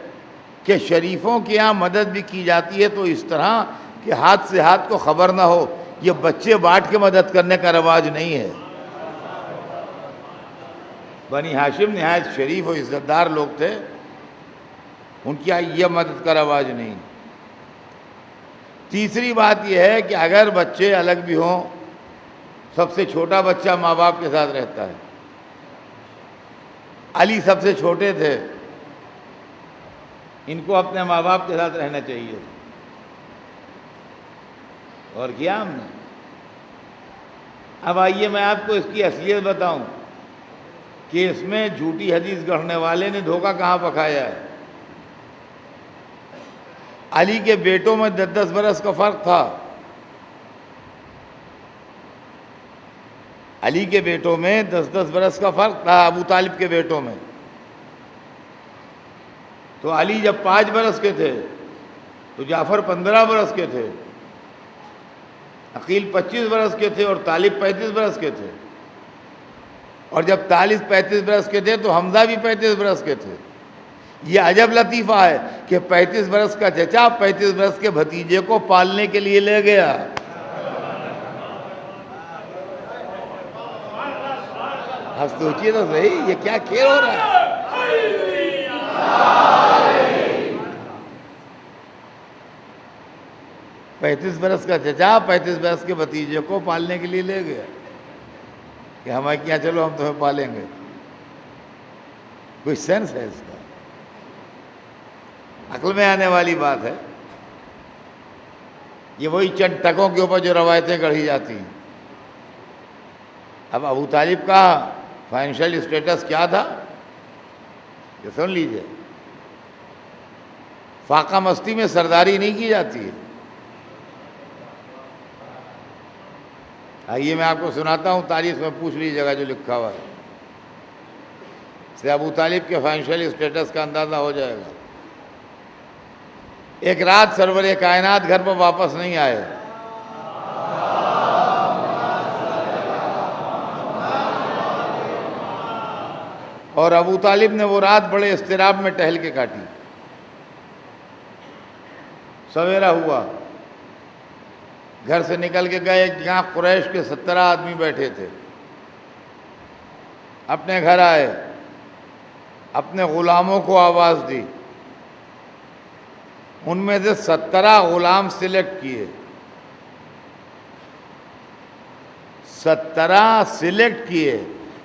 کہ شریفوں کے یہاں مدد بھی کی جاتی ہے تو اس طرح کہ ہاتھ سے ہاتھ کو خبر نہ ہو، یہ بچے بانٹ کے مدد کرنے کا رواج نہیں ہے۔ بنی ہاشم نہایت شریف و عزت دار لوگ تھے، ان کی یہ مدد کا رواج نہیں۔ تیسری بات یہ ہے کہ اگر بچے الگ بھی ہوں، سب سے چھوٹا بچہ ماں باپ کے ساتھ رہتا ہے۔ علی سب سے چھوٹے تھے، ان کو اپنے ماں باپ کے ساتھ رہنا چاہیے، اور کیا ہم نے۔ اب آئیے میں آپ کو اس کی اصلیت بتاؤں کہ اس میں جھوٹی حدیث گڑھنے والے نے دھوکہ کہاں پکایا ہے۔ علی کے بیٹوں میں 10 برس کا فرق تھا، علی کے بیٹوں میں 10 برس کا فرق تھا ابو طالب کے بیٹوں میں۔ تو علی جب 5 برس کے تھے تو جعفر 15 برس کے تھے، عقیل 25 برس کے تھے اور طالب 35 برس کے تھے، اور جب طالب 35 برس کے تھے تو حمزہ بھی 35 برس کے تھے۔ یہ عجب لطیفہ ہے کہ 35 برس کا چچا 35 برس کے بھتیجے کو پالنے کے لیے لے گیا۔ سوچیے تو صحیح، یہ کیا کھیل ہو رہا ہے۔ 35 برس کا چچا 35 برس کے بھتیجے کو پالنے کے لیے لے گیا کہ ہمیں کیا، چلو ہم تمہیں پالیں گے۔ کوئی سینس ہے اس کا؟ عقل میں آنے والی بات ہے۔ یہ وہی چند ٹکوں کے اوپر جو روایتیں گڑھی جاتی ہیں۔ اب ابو طالب کا فائنینشیل اسٹیٹس کیا تھا یہ سن لیجئے۔ فاقہ مستی میں سرداری نہیں کی جاتی ہے۔ آئیے میں آپ کو سناتا ہوں، تاریخ میں پوچھ لیجیے گا جو لکھا ہوا ہے، اس سے ابو طالب کے فائنینشیل اسٹیٹس کا اندازہ ہو جائے گا۔ ایک رات سرور کائنات گھر پر واپس نہیں آئے، اور ابو طالب نے وہ رات بڑے اضطراب میں ٹہل کے کاٹی۔ سویرا ہوا، گھر سے نکل کے گئے جہاں قریش کے 17 آدمی بیٹھے تھے، اپنے گھر آئے، اپنے غلاموں کو آواز دی، ان میں سے 17 غلام سلیکٹ کیے، 17 سلیکٹ کیے۔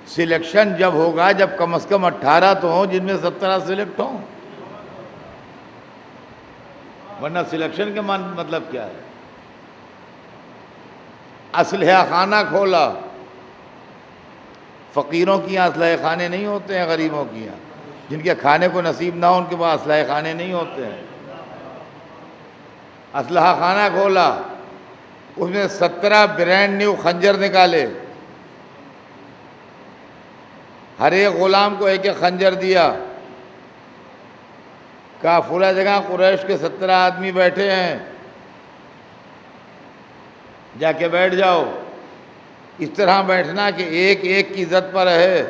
سلیکشن جب ہوگا جب کم از کم 18 تو ہوں جن میں 17 سلیکٹ ہوں، ورنہ سلیکشن کے مطلب کیا ہے؟ اسلحہ خانہ کھولا۔ فقیروں کی یہاں اسلحہ خانے نہیں ہوتے ہیں، غریبوں کی یہاں، جن کے کھانے کو نصیب نہ ہو ان کے پاس اسلحہ خانے نہیں ہوتے ہیں۔ اسلحہ خانہ کھولا، اس میں 17 برانڈ نیو خنجر نکالے، ہر ایک غلام کو ایک ایک خنجر دیا، کہا فلاں جگہ قریش کے 17 آدمی بیٹھے ہیں، جا کے بیٹھ جاؤ۔ اس طرح بیٹھنا کہ ایک ایک کی عزت پر رہے،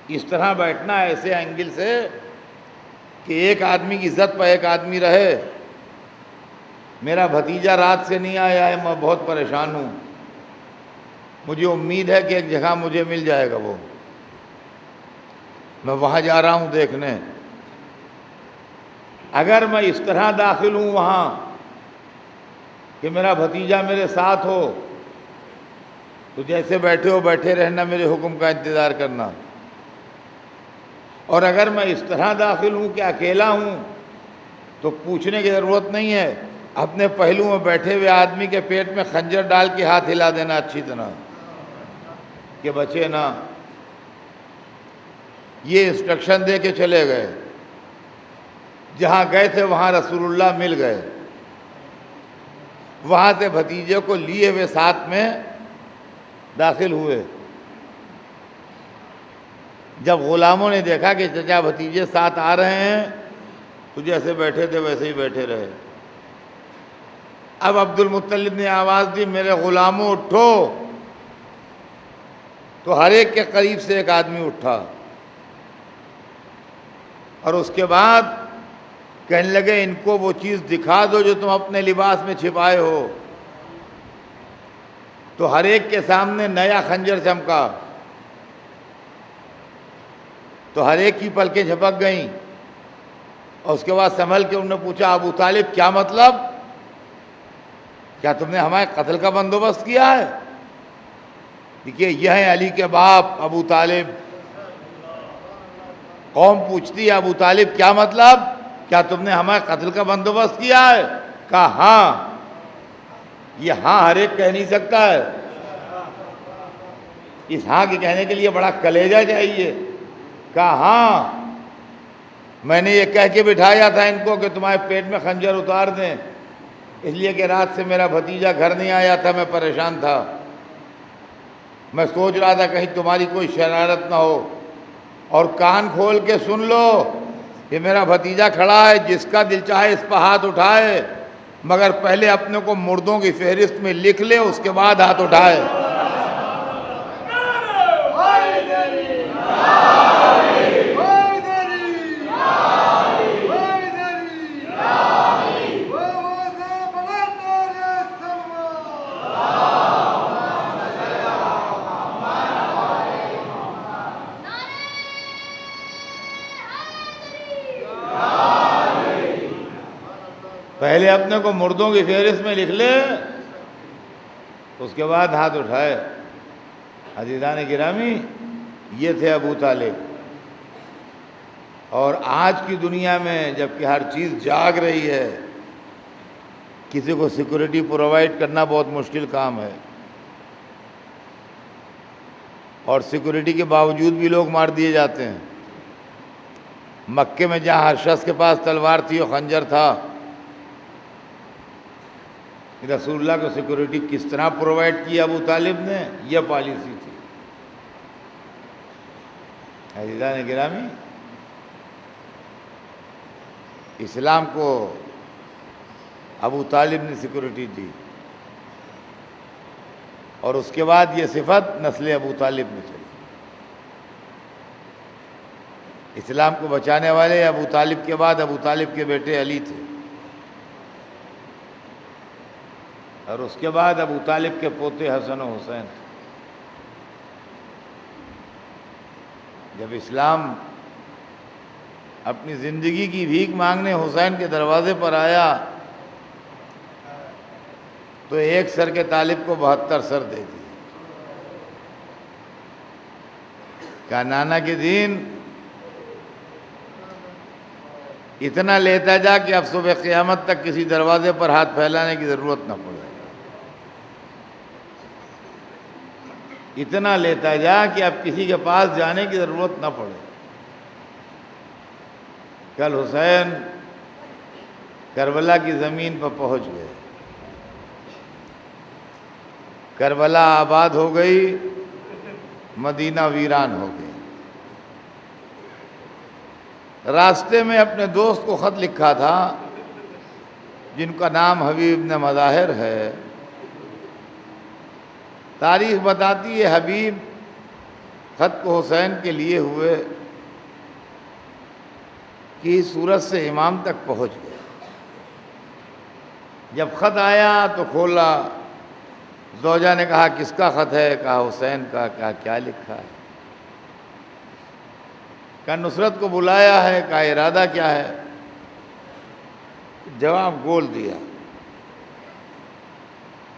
اس طرح بیٹھنا ایسے اینگل سے کہ ایک آدمی کی عزت پر ایک آدمی رہے۔ میرا بھتیجا رات سے نہیں آیا ہے، میں بہت پریشان ہوں، مجھے امید ہے کہ ایک جگہ مجھے مل جائے گا، وہ میں وہاں جا رہا ہوں دیکھنے۔ اگر میں اس طرح داخل ہوں وہاں کہ میرا بھتیجا میرے ساتھ ہو تو جیسے بیٹھے ہو بیٹھے رہنا، میرے حکم کا انتظار کرنا، اور اگر میں اس طرح داخل ہوں کہ اکیلا ہوں تو پوچھنے کی ضرورت نہیں ہے، اپنے پہلو میں بیٹھے ہوئے آدمی کے پیٹ میں خنجر ڈال کے ہاتھ ہلا دینا اچھی طرح کہ بچے نہ۔ یہ انسٹرکشن دے کے چلے گئے، جہاں گئے تھے وہاں رسول اللہ مل گئے، وہاں سے بھتیجے کو لیے ہوئے ساتھ میں داخل ہوئے۔ جب غلاموں نے دیکھا کہ چچا بھتیجے ساتھ آ رہے ہیں تو جیسے بیٹھے تھے ویسے ہی بیٹھے رہے۔ اب عبد المطلب نے آواز دی، میرے غلاموں اٹھو، تو ہر ایک کے قریب سے ایک آدمی اٹھا، اور اس کے بعد کہنے لگے ان کو وہ چیز دکھا دو جو تم اپنے لباس میں چھپائے ہو۔ تو ہر ایک کے سامنے نیا خنجر چمکا، تو ہر ایک کی پلکیں جھپک گئیں۔ اور اس کے بعد سنبھل کے انہوں نے پوچھا ابو طالب کیا مطلب، کیا تم نے ہمارے قتل کا بندوبست کیا ہے؟ دیکھیے یہ ہیں علی کے باپ ابو طالب. قوم پوچھتی ہے ابو طالب کیا مطلب، کیا تم نے ہمارے قتل کا بندوبست کیا ہے؟ کہا ہاں. یہ ہاں ہر ایک کہہ نہیں سکتا ہے، اس ہاں کے کہنے کے لیے بڑا کلیجہ چاہیے. کہا ہاں میں نے یہ کہہ کے بٹھایا تھا ان کو کہ تمہارے پیٹ میں خنجر اتار دیں، اس لیے کہ رات سے میرا بھتیجا گھر نہیں آیا تھا، میں پریشان تھا، میں سوچ رہا تھا کہیں تمہاری کوئی شرارت نہ ہو. اور کان کھول کے سن لو کہ میرا بھتیجا کھڑا ہے، جس کا دل چاہے اس پہ ہاتھ اٹھائے، مگر پہلے اپنے کو مردوں کی فہرست میں لکھ لے، اس کے بعد ہاتھ اٹھائے. پہلے اپنے کو مردوں کی فہرست میں لکھ لے، اس کے بعد ہاتھ اٹھائے. عزیزان گرامی، یہ تھے ابو طالب. اور آج کی دنیا میں جب کہ ہر چیز جاگ رہی ہے، کسی کو سیکورٹی پرووائڈ کرنا بہت مشکل کام ہے، اور سیکورٹی کے باوجود بھی لوگ مار دیے جاتے ہیں. مکے میں جہاں ہر شخص کے پاس تلوار تھی اور خنجر تھا، رسول اللہ کو سیکورٹی کس طرح پرووائڈ کی ابو طالب نے، یہ پالیسی تھی. عزیزان گرامی، اسلام کو ابو طالب نے سیکورٹی دی، اور اس کے بعد یہ صفت نسل ابو طالب میں چلی. اسلام کو بچانے والے ابو طالب کے بعد ابو طالب کے بیٹے علی تھے، اور اس کے بعد ابو طالب کے پوتے حسن و حسین. جب اسلام اپنی زندگی کی بھیک مانگنے حسین کے دروازے پر آیا تو ایک سر کے طالب کو 72 سر دے دی. کہا نانا کے دین اتنا لیتا جا کہ اب صبح قیامت تک کسی دروازے پر ہاتھ پھیلانے کی ضرورت نہ پڑے. اتنا لیتا جا کہ اب کسی کے پاس جانے کی ضرورت نہ پڑے. کل حسین کربلا کی زمین پر پہنچ گئے، کربلا آباد ہو گئی، مدینہ ویران ہو گئی. راستے میں اپنے دوست کو خط لکھا تھا جن کا نام حبیب بن مظاہر ہے. تاریخ بتاتی ہے حبیب خط کو حسین کے لیے ہوئے کہ سورج سے امام تک پہنچ گئے. جب خط آیا تو کھولا، زوجہ نے کہا کس کا خط ہے؟ کہا حسین کا. کہا کیا لکھا ہے؟ کہا نصرت کو بلایا ہے. کہا ارادہ کیا ہے؟ جواب گول دیا.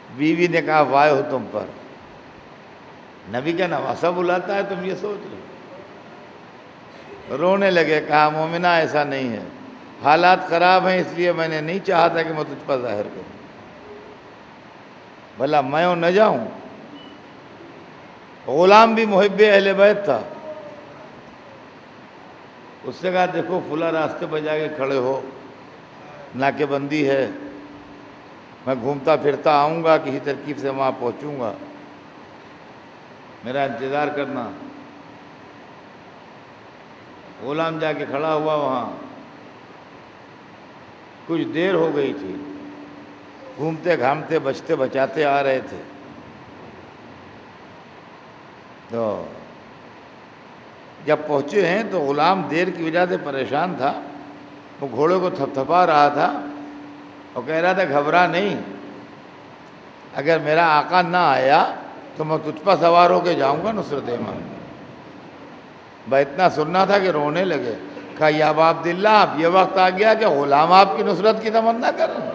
بیوی نے کہا وائے ہو تم پر، نبی کا نواسہ بلاتا ہے، تم یہ سوچ لو. رونے لگے. کہا مومنہ ایسا نہیں ہے، حالات خراب ہیں، اس لیے میں نے نہیں چاہا تھا کہ میں تجھ پر ظاہر کروں. بھلا میں نہ جاؤں؟ غلام بھی محب اہل بیت تھا. اس سے کہا دیکھو فلاں راستے پر جا کے کھڑے ہو، ناکے بندی ہے، میں گھومتا پھرتا آؤں گا، کسی ترکیب سے وہاں پہنچوں گا، میرا انتظار کرنا. غلام جا کے کھڑا ہوا وہاں. کچھ دیر ہو گئی تھی، گھومتے گھامتے بچتے بچاتے آ رہے تھے. تو جب پہنچے ہیں تو غلام دیر کی وجہ سے پریشان تھا. وہ گھوڑے کو تھپتھپا رہا تھا اور کہہ رہا تھا گھبرا نہیں، اگر میرا آقا نہ آیا تو میں تجھ پر سوار ہو کے جاؤں گا نصرت امام. بھائی اتنا سننا تھا کہ رونے لگے. کہا یا ابا عبداللہ اب یہ وقت آ گیا کہ غلام آپ کی نصرت کی تمنا کر رہے ہیں۔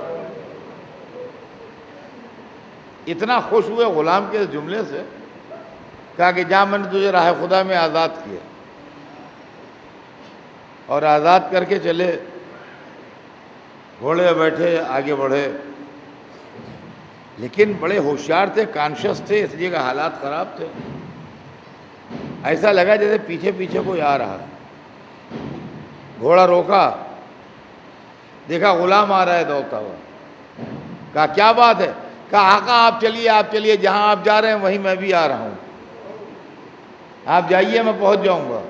اتنا خوش ہوئے غلام کے اس جملے سے، کہا کہ جا میں نے تجھے راہ خدا میں آزاد کیا، اور آزاد کر کے چلے، گھوڑے بیٹھے آگے بڑھے، لیکن بڑے ہوشیار تھے، کانشس تھے، اس لیے کہ حالات خراب تھے۔ ایسا لگا جیسے پیچھے پیچھے کوئی آ رہا، گھوڑا روکا، دیکھا غلام آ رہا ہے دوڑتا ہوا، کہا کیا بات ہے؟ کہا آقا آپ چلیے، جہاں آپ جا رہے ہیں وہیں میں بھی آ رہا ہوں، آپ جائیے میں پہنچ جاؤں گا،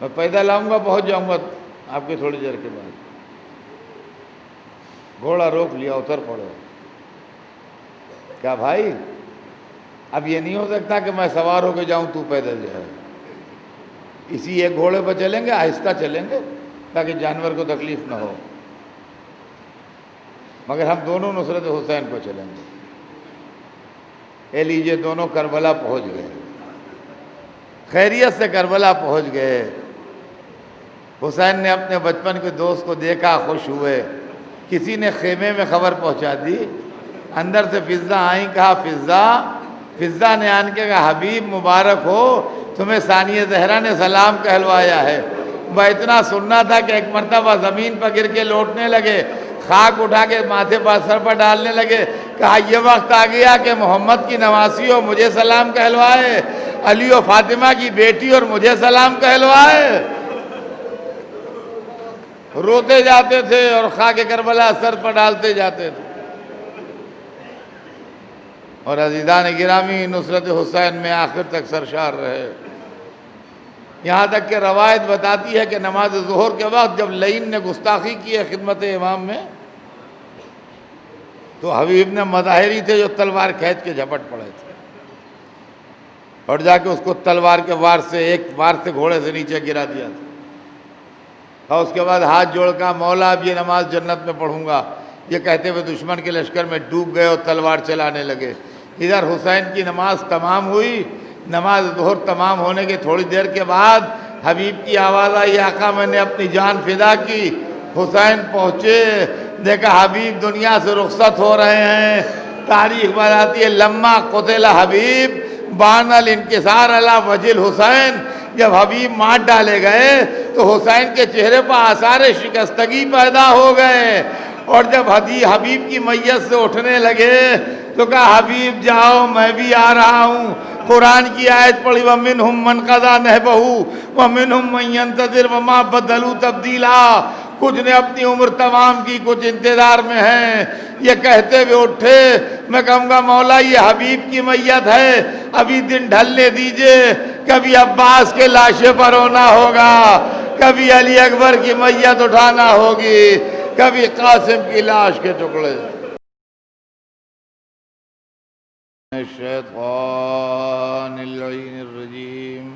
میں پیدل آؤں گا، پہنچ جاؤں گا آپ کے تھوڑی دیر کے بعد۔ گھوڑا روک لیا، اتر پڑے، کیا بھائی اب یہ نہیں ہو سکتا کہ میں سوار ہو کے جاؤں تو پیدل جائے، اسی ایک گھوڑے پر چلیں گے، آہستہ چلیں گے تاکہ جانور کو تکلیف نہ ہو، مگر ہم دونوں نصرت حسین کو چلیں گے۔ اے لیجئے دونوں کربلا پہنچ گئے، خیریت سے کربلا پہنچ گئے۔ حسین نے اپنے بچپن کے دوست کو دیکھا، خوش ہوئے، کسی نے خیمے میں خبر پہنچا دی، اندر سے فضہ آئیں، کہا فضہ نے آن کے کہا حبیب مبارک ہو، تمہیں ثانیہ زہرا نے سلام کہلوایا ہے۔ وہ اتنا سننا تھا کہ ایک مرتبہ زمین پر گر کے لوٹنے لگے، خاک اٹھا کے ماتھے پر سر پر ڈالنے لگے، کہا یہ وقت آ گیا کہ محمد کی نواسی ہو مجھے سلام کہلوائے، علی و فاطمہ کی بیٹی اور مجھے سلام کہلوائے۔ روتے جاتے تھے اور خاک کربلا سر پر ڈالتے جاتے تھے۔ اور عزیزان گرامی، نصرت حسین میں آخر تک سرشار رہے، یہاں تک کہ روایت بتاتی ہے کہ نماز ظہر کے وقت جب لعین نے گستاخی کی ہے خدمت امام میں، تو حبیب نے مظاہری تھے جو تلوار کھینچ کے جھپٹ پڑے تھے، اور جا کے اس کو تلوار کے وار سے ایک وار سے گھوڑے سے نیچے گرا دیا تھا، اور اس کے بعد ہاتھ جوڑ کر مولا اب یہ نماز جنت میں پڑھوں گا، یہ کہتے ہوئے دشمن کے لشکر میں ڈوب گئے اور تلوار چلانے لگے۔ ادھر حسین کی نماز تمام ہوئی، نماز ظہر تمام ہونے کے تھوڑی دیر کے بعد حبیب کی آواز آئی، آقا میں نے اپنی جان فدا کی۔ حسین پہنچے، دیکھا حبیب دنیا سے رخصت ہو رہے ہیں۔ تاریخ بتاتی ہے لما قتل حبیب بان الانکسار علی وجہ الحسین، جب حبیب مار ڈالے گئے تو حسین کے چہرے پر آثار شکستگی پیدا ہو گئے، اور جب حبیب کی میت سے اٹھنے لگے تو کہا حبیب جاؤ میں بھی آ رہا ہوں۔ قرآن کی آیت پڑھی وَمِنْهُمْ مَنْ قَضَىٰ نَحْبَهُ وَمِنْهُمْ مَنْ يَنْتَظِرُ وَمَا بَدَّلُوا تَبْدِيلًا۔ کچھ نے اپنی عمر تمام کی، کچھ انتظار میں ہیں۔ یہ کہتے ہوئے اٹھے، میں کہوں گا مولا یہ حبیب کی میت ہے، ابھی دن ڈھلنے دیجئے، کبھی عباس کے لاشے پر رونا ہوگا، کبھی علی اکبر کی میت اٹھانا ہوگی، کبھی قاسم کی لاش کے ٹکڑے۔ الشیطان اللعین الرجیم،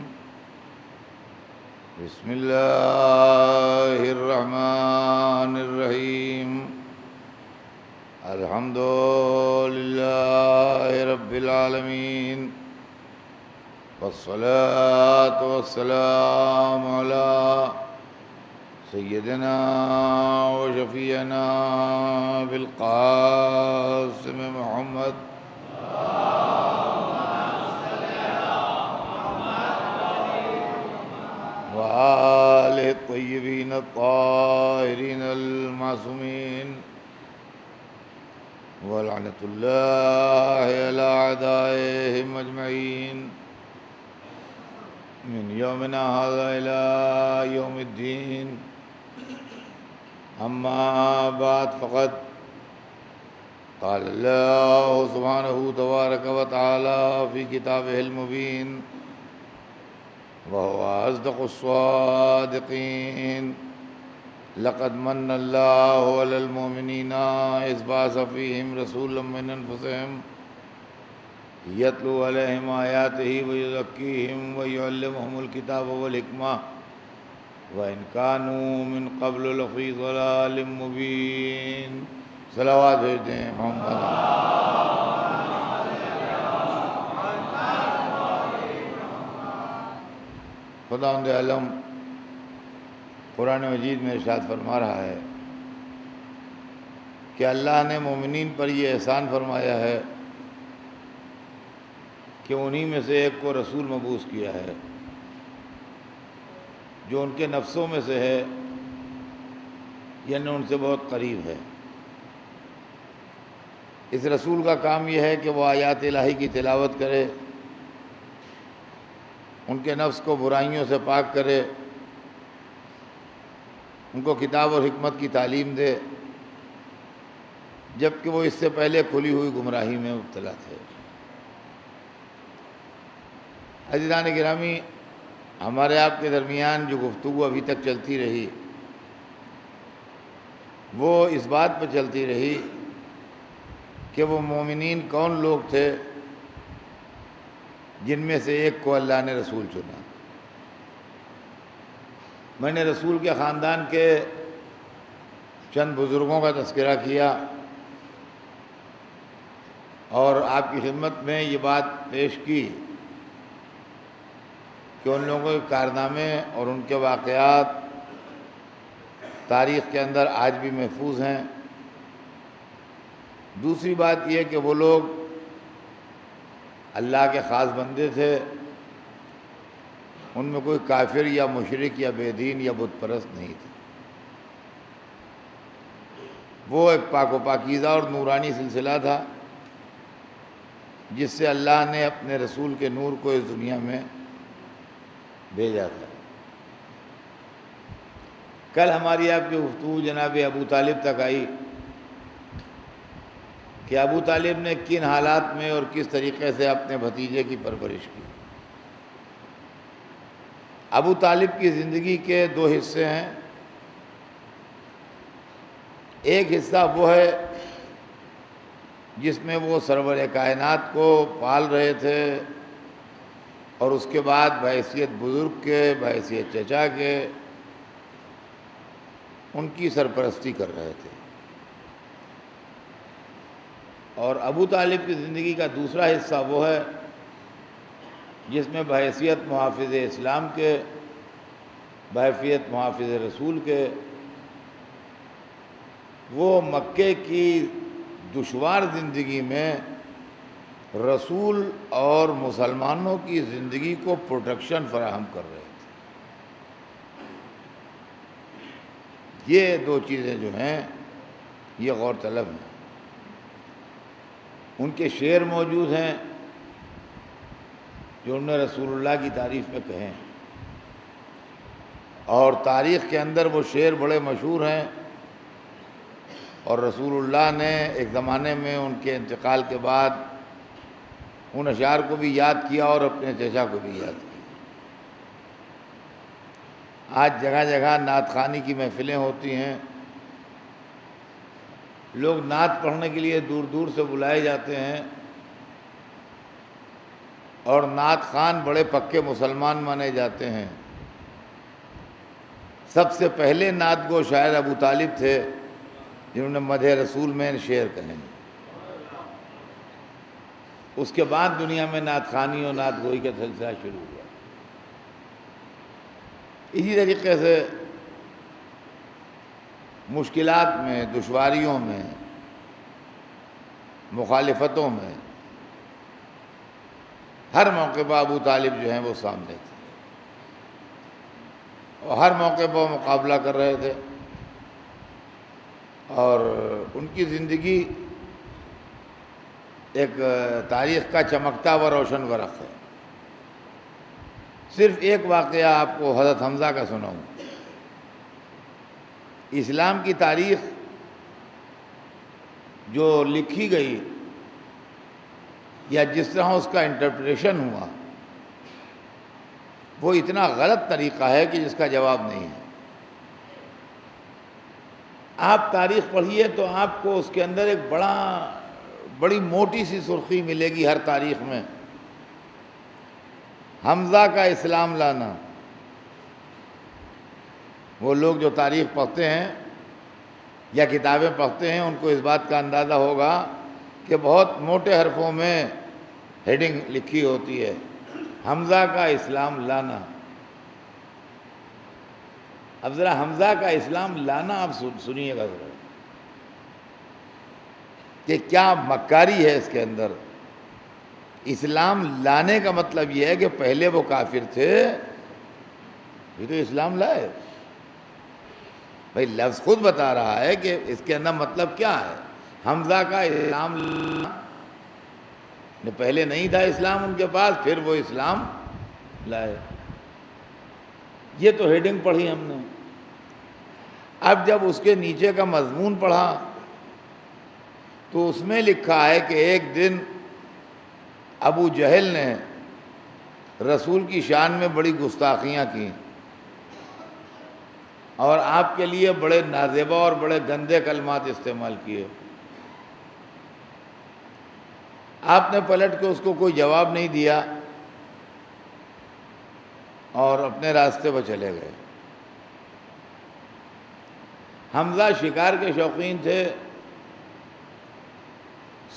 بسم اللہ الرحمن الرحیم، الحمد للہ رب العالمین، والصلاة والسلام علی سیدنا و شفیعنا بالقاسم محمد وآلہ الطیبین الطاہرین المعصومین، ولعنۃ اللہ علی اعدائہم اجمعین، من یومنا ھذا الی یوم الدین۔ اما بعد فقد قال اللہ سبحانہ تبارک و تعالی فی کتابہ المبین، وهو أصدق الصادقين، لقد من الله على المؤمنين إذ بعث فيهم رسولا من أنفسهم يتلو عليهم آياته ويزكيهم ويعلمهم الكتاب والحكمة وإن كانوا من قبل لفي ضلال مبين۔ صلوات بھیجتے ہیں محمد۔ خداوند عالم قرآن مجید میں ارشاد فرما رہا ہے کہ اللہ نے مومنین پر یہ احسان فرمایا ہے کہ انہی میں سے ایک کو رسول مبعوث کیا ہے جو ان کے نفسوں میں سے ہے، یعنی ان سے بہت قریب ہے۔ اس رسول کا کام یہ ہے کہ وہ آیات الہی کی تلاوت کرے، ان کے نفس کو برائیوں سے پاک کرے، ان کو کتاب اور حکمت کی تعلیم دے، جبکہ وہ اس سے پہلے کھلی ہوئی گمراہی میں مبتلا تھے۔ عزیزان گرامی، ہمارے آپ کے درمیان جو گفتگو ابھی تک چلتی رہی وہ اس بات پر چلتی رہی کہ وہ مومنین کون لوگ تھے جن میں سے ایک کو اللہ نے رسول چنا۔ میں نے رسول کے خاندان کے چند بزرگوں کا تذکرہ کیا اور آپ کی خدمت میں یہ بات پیش کی کہ ان لوگوں کے کارنامے اور ان کے واقعات تاریخ کے اندر آج بھی محفوظ ہیں۔ دوسری بات یہ کہ وہ لوگ اللہ کے خاص بندے تھے، ان میں کوئی کافر یا مشرک یا بے دین یا بت پرست نہیں تھے۔ وہ ایک پاک و پاکیزہ اور نورانی سلسلہ تھا جس سے اللہ نے اپنے رسول کے نور کو اس دنیا میں بھیجا تھا۔ کل ہماری آپ کی گفتگو جناب ابو طالب تک آئی کہ ابو طالب نے کن حالات میں اور کس طریقے سے اپنے بھتیجے کی پرورش کی۔ ابو طالب کی زندگی کے دو حصے ہیں۔ ایک حصہ وہ ہے جس میں وہ سرور کائنات کو پال رہے تھے اور اس کے بعد بحیثیت بزرگ کے، بحیثیت چچا کے ان کی سرپرستی کر رہے تھے۔ اور ابو طالب کی زندگی کا دوسرا حصہ وہ ہے جس میں بحیثیت محافظ اسلام کے، بحیثیت محافظ رسول کے، وہ مکے کی دشوار زندگی میں رسول اور مسلمانوں کی زندگی کو پروٹیکشن فراہم کر رہے تھے۔ یہ دو چیزیں جو ہیں یہ غور طلب ہیں۔ ان کے شعر موجود ہیں جو انہوں نے رسول اللہ کی تعریف میں کہے ہیں، اور تاریخ کے اندر وہ شعر بڑے مشہور ہیں، اور رسول اللہ نے ایک زمانے میں ان کے انتقال کے بعد ان اشعار کو بھی یاد کیا اور اپنے چچا کو بھی یاد کیا۔ آج جگہ جگہ نعت خوانی کی محفلیں ہوتی ہیں، لوگ نعت پڑھنے کے لیے دور دور سے بلائے جاتے ہیں، اور نعت خوان بڑے پکے مسلمان مانے جاتے ہیں۔ سب سے پہلے نعت گو شاعر ابو طالب تھے جنہوں نے مدح رسول میں شعر کہے۔ اس کے بعد دنیا میں نعت خوانی اور نعت گوئی کا سلسلہ شروع ہوا۔ اسی طریقے سے مشکلات میں، دشواریوں میں، مخالفتوں میں ہر موقع پر ابو طالب جو ہیں وہ سامنے تھے، اور ہر موقع پر مقابلہ کر رہے تھے، اور ان کی زندگی ایک تاریخ کا چمکتا و روشن ورق ہے۔ صرف ایک واقعہ آپ کو حضرت حمزہ کا سناؤں۔ اسلام کی تاریخ جو لکھی گئی یا جس طرح اس کا انٹرپریشن ہوا وہ اتنا غلط طریقہ ہے کہ جس کا جواب نہیں ہے۔ آپ تاریخ پڑھیے تو آپ کو اس کے اندر ایک بڑی موٹی سی سرخی ملے گی ہر تاریخ میں، حمزہ کا اسلام لانا۔ وہ لوگ جو تاریخ پڑھتے ہیں یا کتابیں پڑھتے ہیں ان کو اس بات کا اندازہ ہوگا کہ بہت موٹے حرفوں میں ہیڈنگ لکھی ہوتی ہے، حمزہ کا اسلام لانا۔ اب ذرا حمزہ کا اسلام لانا آپ سنیے گا ذرا کہ کیا مکاری ہے اس کے اندر۔ اسلام لانے کا مطلب یہ ہے کہ پہلے وہ کافر تھے، یہ تو اسلام لائے۔ بھائی لفظ خود بتا رہا ہے کہ اس کے اندر مطلب کیا ہے۔ حمزہ کا اسلام پہلے نہیں تھا اسلام ان کے پاس، پھر وہ اسلام لائے۔ یہ تو ہیڈنگ پڑھی ہم نے۔ اب جب اس کے نیچے کا مضمون پڑھا تو اس میں لکھا ہے کہ ایک دن ابو جہل نے رسول کی شان میں بڑی گستاخیاں کی اور آپ کے لیے بڑے نازیبا اور بڑے گندے کلمات استعمال کیے۔ آپ نے پلٹ کے اس کو کوئی جواب نہیں دیا اور اپنے راستے پر چلے گئے۔ حمزہ شکار کے شوقین تھے،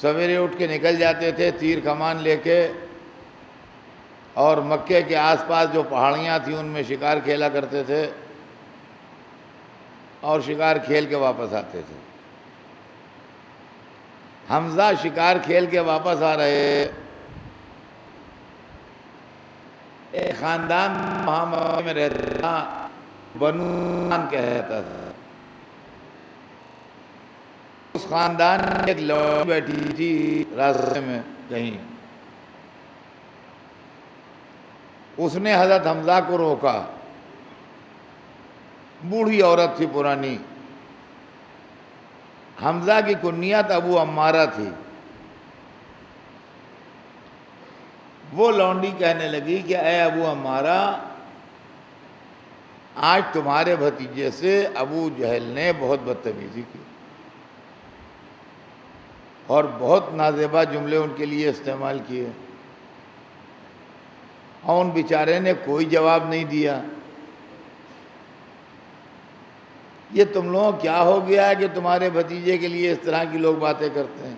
سویرے اٹھ کے نکل جاتے تھے تیر کمان لے کے، اور مکے کے آس پاس جو پہاڑیاں تھیں ان میں شکار کھیلا کرتے تھے اور شکار کھیل کے واپس آتے تھے۔ حمزہ شکار کھیل کے واپس آ رہے، ایک خاندان وہاں میں رہتا تھا، بنو کہتا تھا۔ اس خاندان میں ایک لڑکی بیٹھی تھی راستے میں کہیں، اس نے حضرت حمزہ کو روکا۔ بوڑھی عورت تھی پرانی، حمزہ کی کنیت ابو عمارہ تھی۔ وہ لونڈی کہنے لگی کہ اے ابو عمارہ، آج تمہارے بھتیجے سے ابو جہل نے بہت بدتمیزی کی اور بہت نازیبا جملے ان کے لیے استعمال کیے، اور ان بیچارے نے کوئی جواب نہیں دیا۔ یہ تم لوگوں کیا ہو گیا ہے کہ تمہارے بھتیجے کے لیے اس طرح کی لوگ باتیں کرتے ہیں؟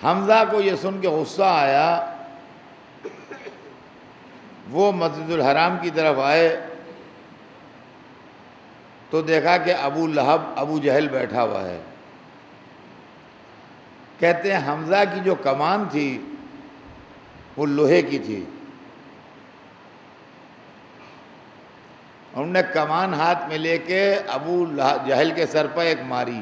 حمزہ کو یہ سن کے غصہ آیا، وہ مسجد الحرام کی طرف آئے تو دیکھا کہ ابو لہب ابو جہل بیٹھا ہوا ہے۔ کہتے ہیں حمزہ کی جو کمان تھی وہ لوہے کی تھی، انہوں نے کمان ہاتھ میں لے کے ابو جہل کے سر پر ایک ماری۔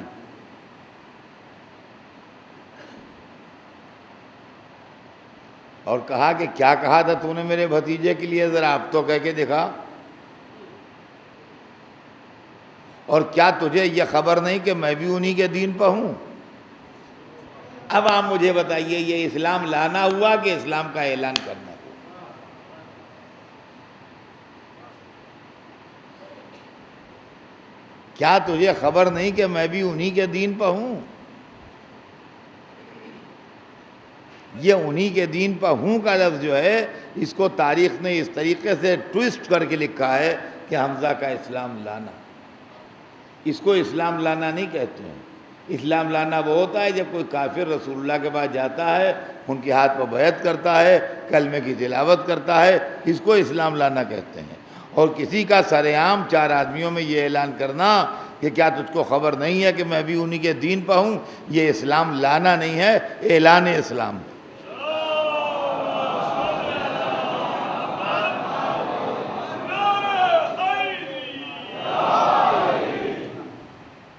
اور کہا کہ کیا کہا تھا تو نے میرے بھتیجے کے لیے، ذرا اب تو کہہ کے دکھا۔ اور کیا تجھے یہ خبر نہیں کہ میں بھی انہی کے دین پر ہوں؟ اب آپ مجھے بتائیے یہ اسلام لانا ہوا کہ اسلام کا اعلان کرنا ہوا؟ کیا تجھے خبر نہیں کہ میں بھی انہی کے دین پر ہوں؟ یہ انہی کے دین پر ہوں کا لفظ جو ہے اس کو تاریخ نے اس طریقے سے ٹویسٹ کر کے لکھا ہے کہ حمزہ کا اسلام لانا۔ اس کو اسلام لانا نہیں کہتے ہیں۔ اسلام لانا وہ ہوتا ہے جب کوئی کافر رسول اللہ کے پاس جاتا ہے، ان کے ہاتھ پر بیعت کرتا ہے، کلمے کی تلاوت کرتا ہے، اس کو اسلام لانا کہتے ہیں۔ اور کسی کا سر عام چار آدمیوں میں یہ اعلان کرنا کہ کیا تجھ کو خبر نہیں ہے کہ میں بھی انہی کے دین پر ہوں، یہ اسلام لانا نہیں ہے، اعلان اسلام۔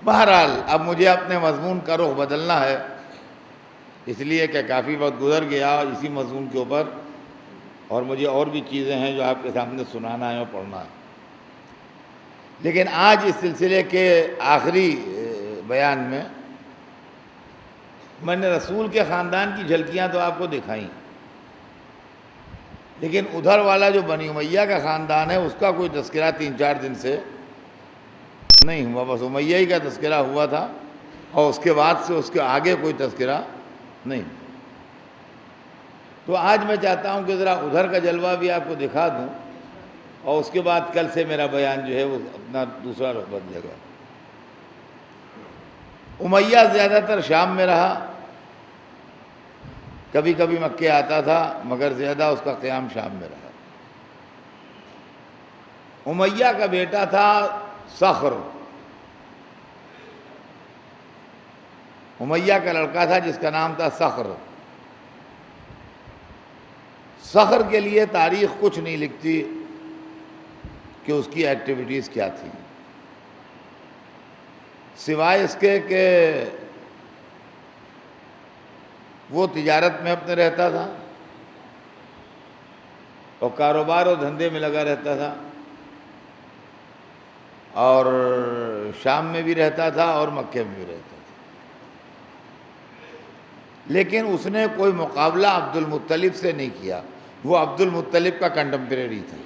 بہرحال اب مجھے اپنے مضمون کا رخ بدلنا ہے، اس لیے کہ کافی وقت گزر گیا اسی مضمون کے اوپر، اور مجھے اور بھی چیزیں ہیں جو آپ کے سامنے سنانا ہے اور پڑھنا ہے۔ لیکن آج اس سلسلے کے آخری بیان میں نے رسول کے خاندان کی جھلکیاں تو آپ کو دکھائیں، لیکن ادھر والا جو بنی امیہ کا خاندان ہے اس کا کوئی تذکرہ 3-4 دن سے نہیں ہوا، بس امیہ ہی کا تذکرہ ہوا تھا، اور اس کے بعد سے اس کے آگے کوئی تذکرہ نہیں۔ تو آج میں چاہتا ہوں کہ ذرا ادھر کا جلوہ بھی آپ کو دکھا دوں، اور اس کے بعد کل سے میرا بیان جو ہے وہ اپنا دوسرا رخ بدلے گا۔ امیہ زیادہ تر شام میں رہا، کبھی کبھی مکے آتا تھا، مگر زیادہ اس کا قیام شام میں رہا۔ امیہ کا بیٹا تھا صخر، امیہ کا لڑکا تھا جس کا نام تھا صخر۔ صخر کے لیے تاریخ کچھ نہیں لکھتی کہ اس کی ایکٹیویٹیز کیا تھی، سوائے اس کے کہ وہ تجارت میں اپنے رہتا تھا اور کاروبار و دھندے میں لگا رہتا تھا، اور شام میں بھی رہتا تھا اور مکے میں بھی رہتا تھا، لیکن اس نے کوئی مقابلہ عبد المطلب سے نہیں کیا۔ وہ عبد المطلب کا کنٹمپریری تھا،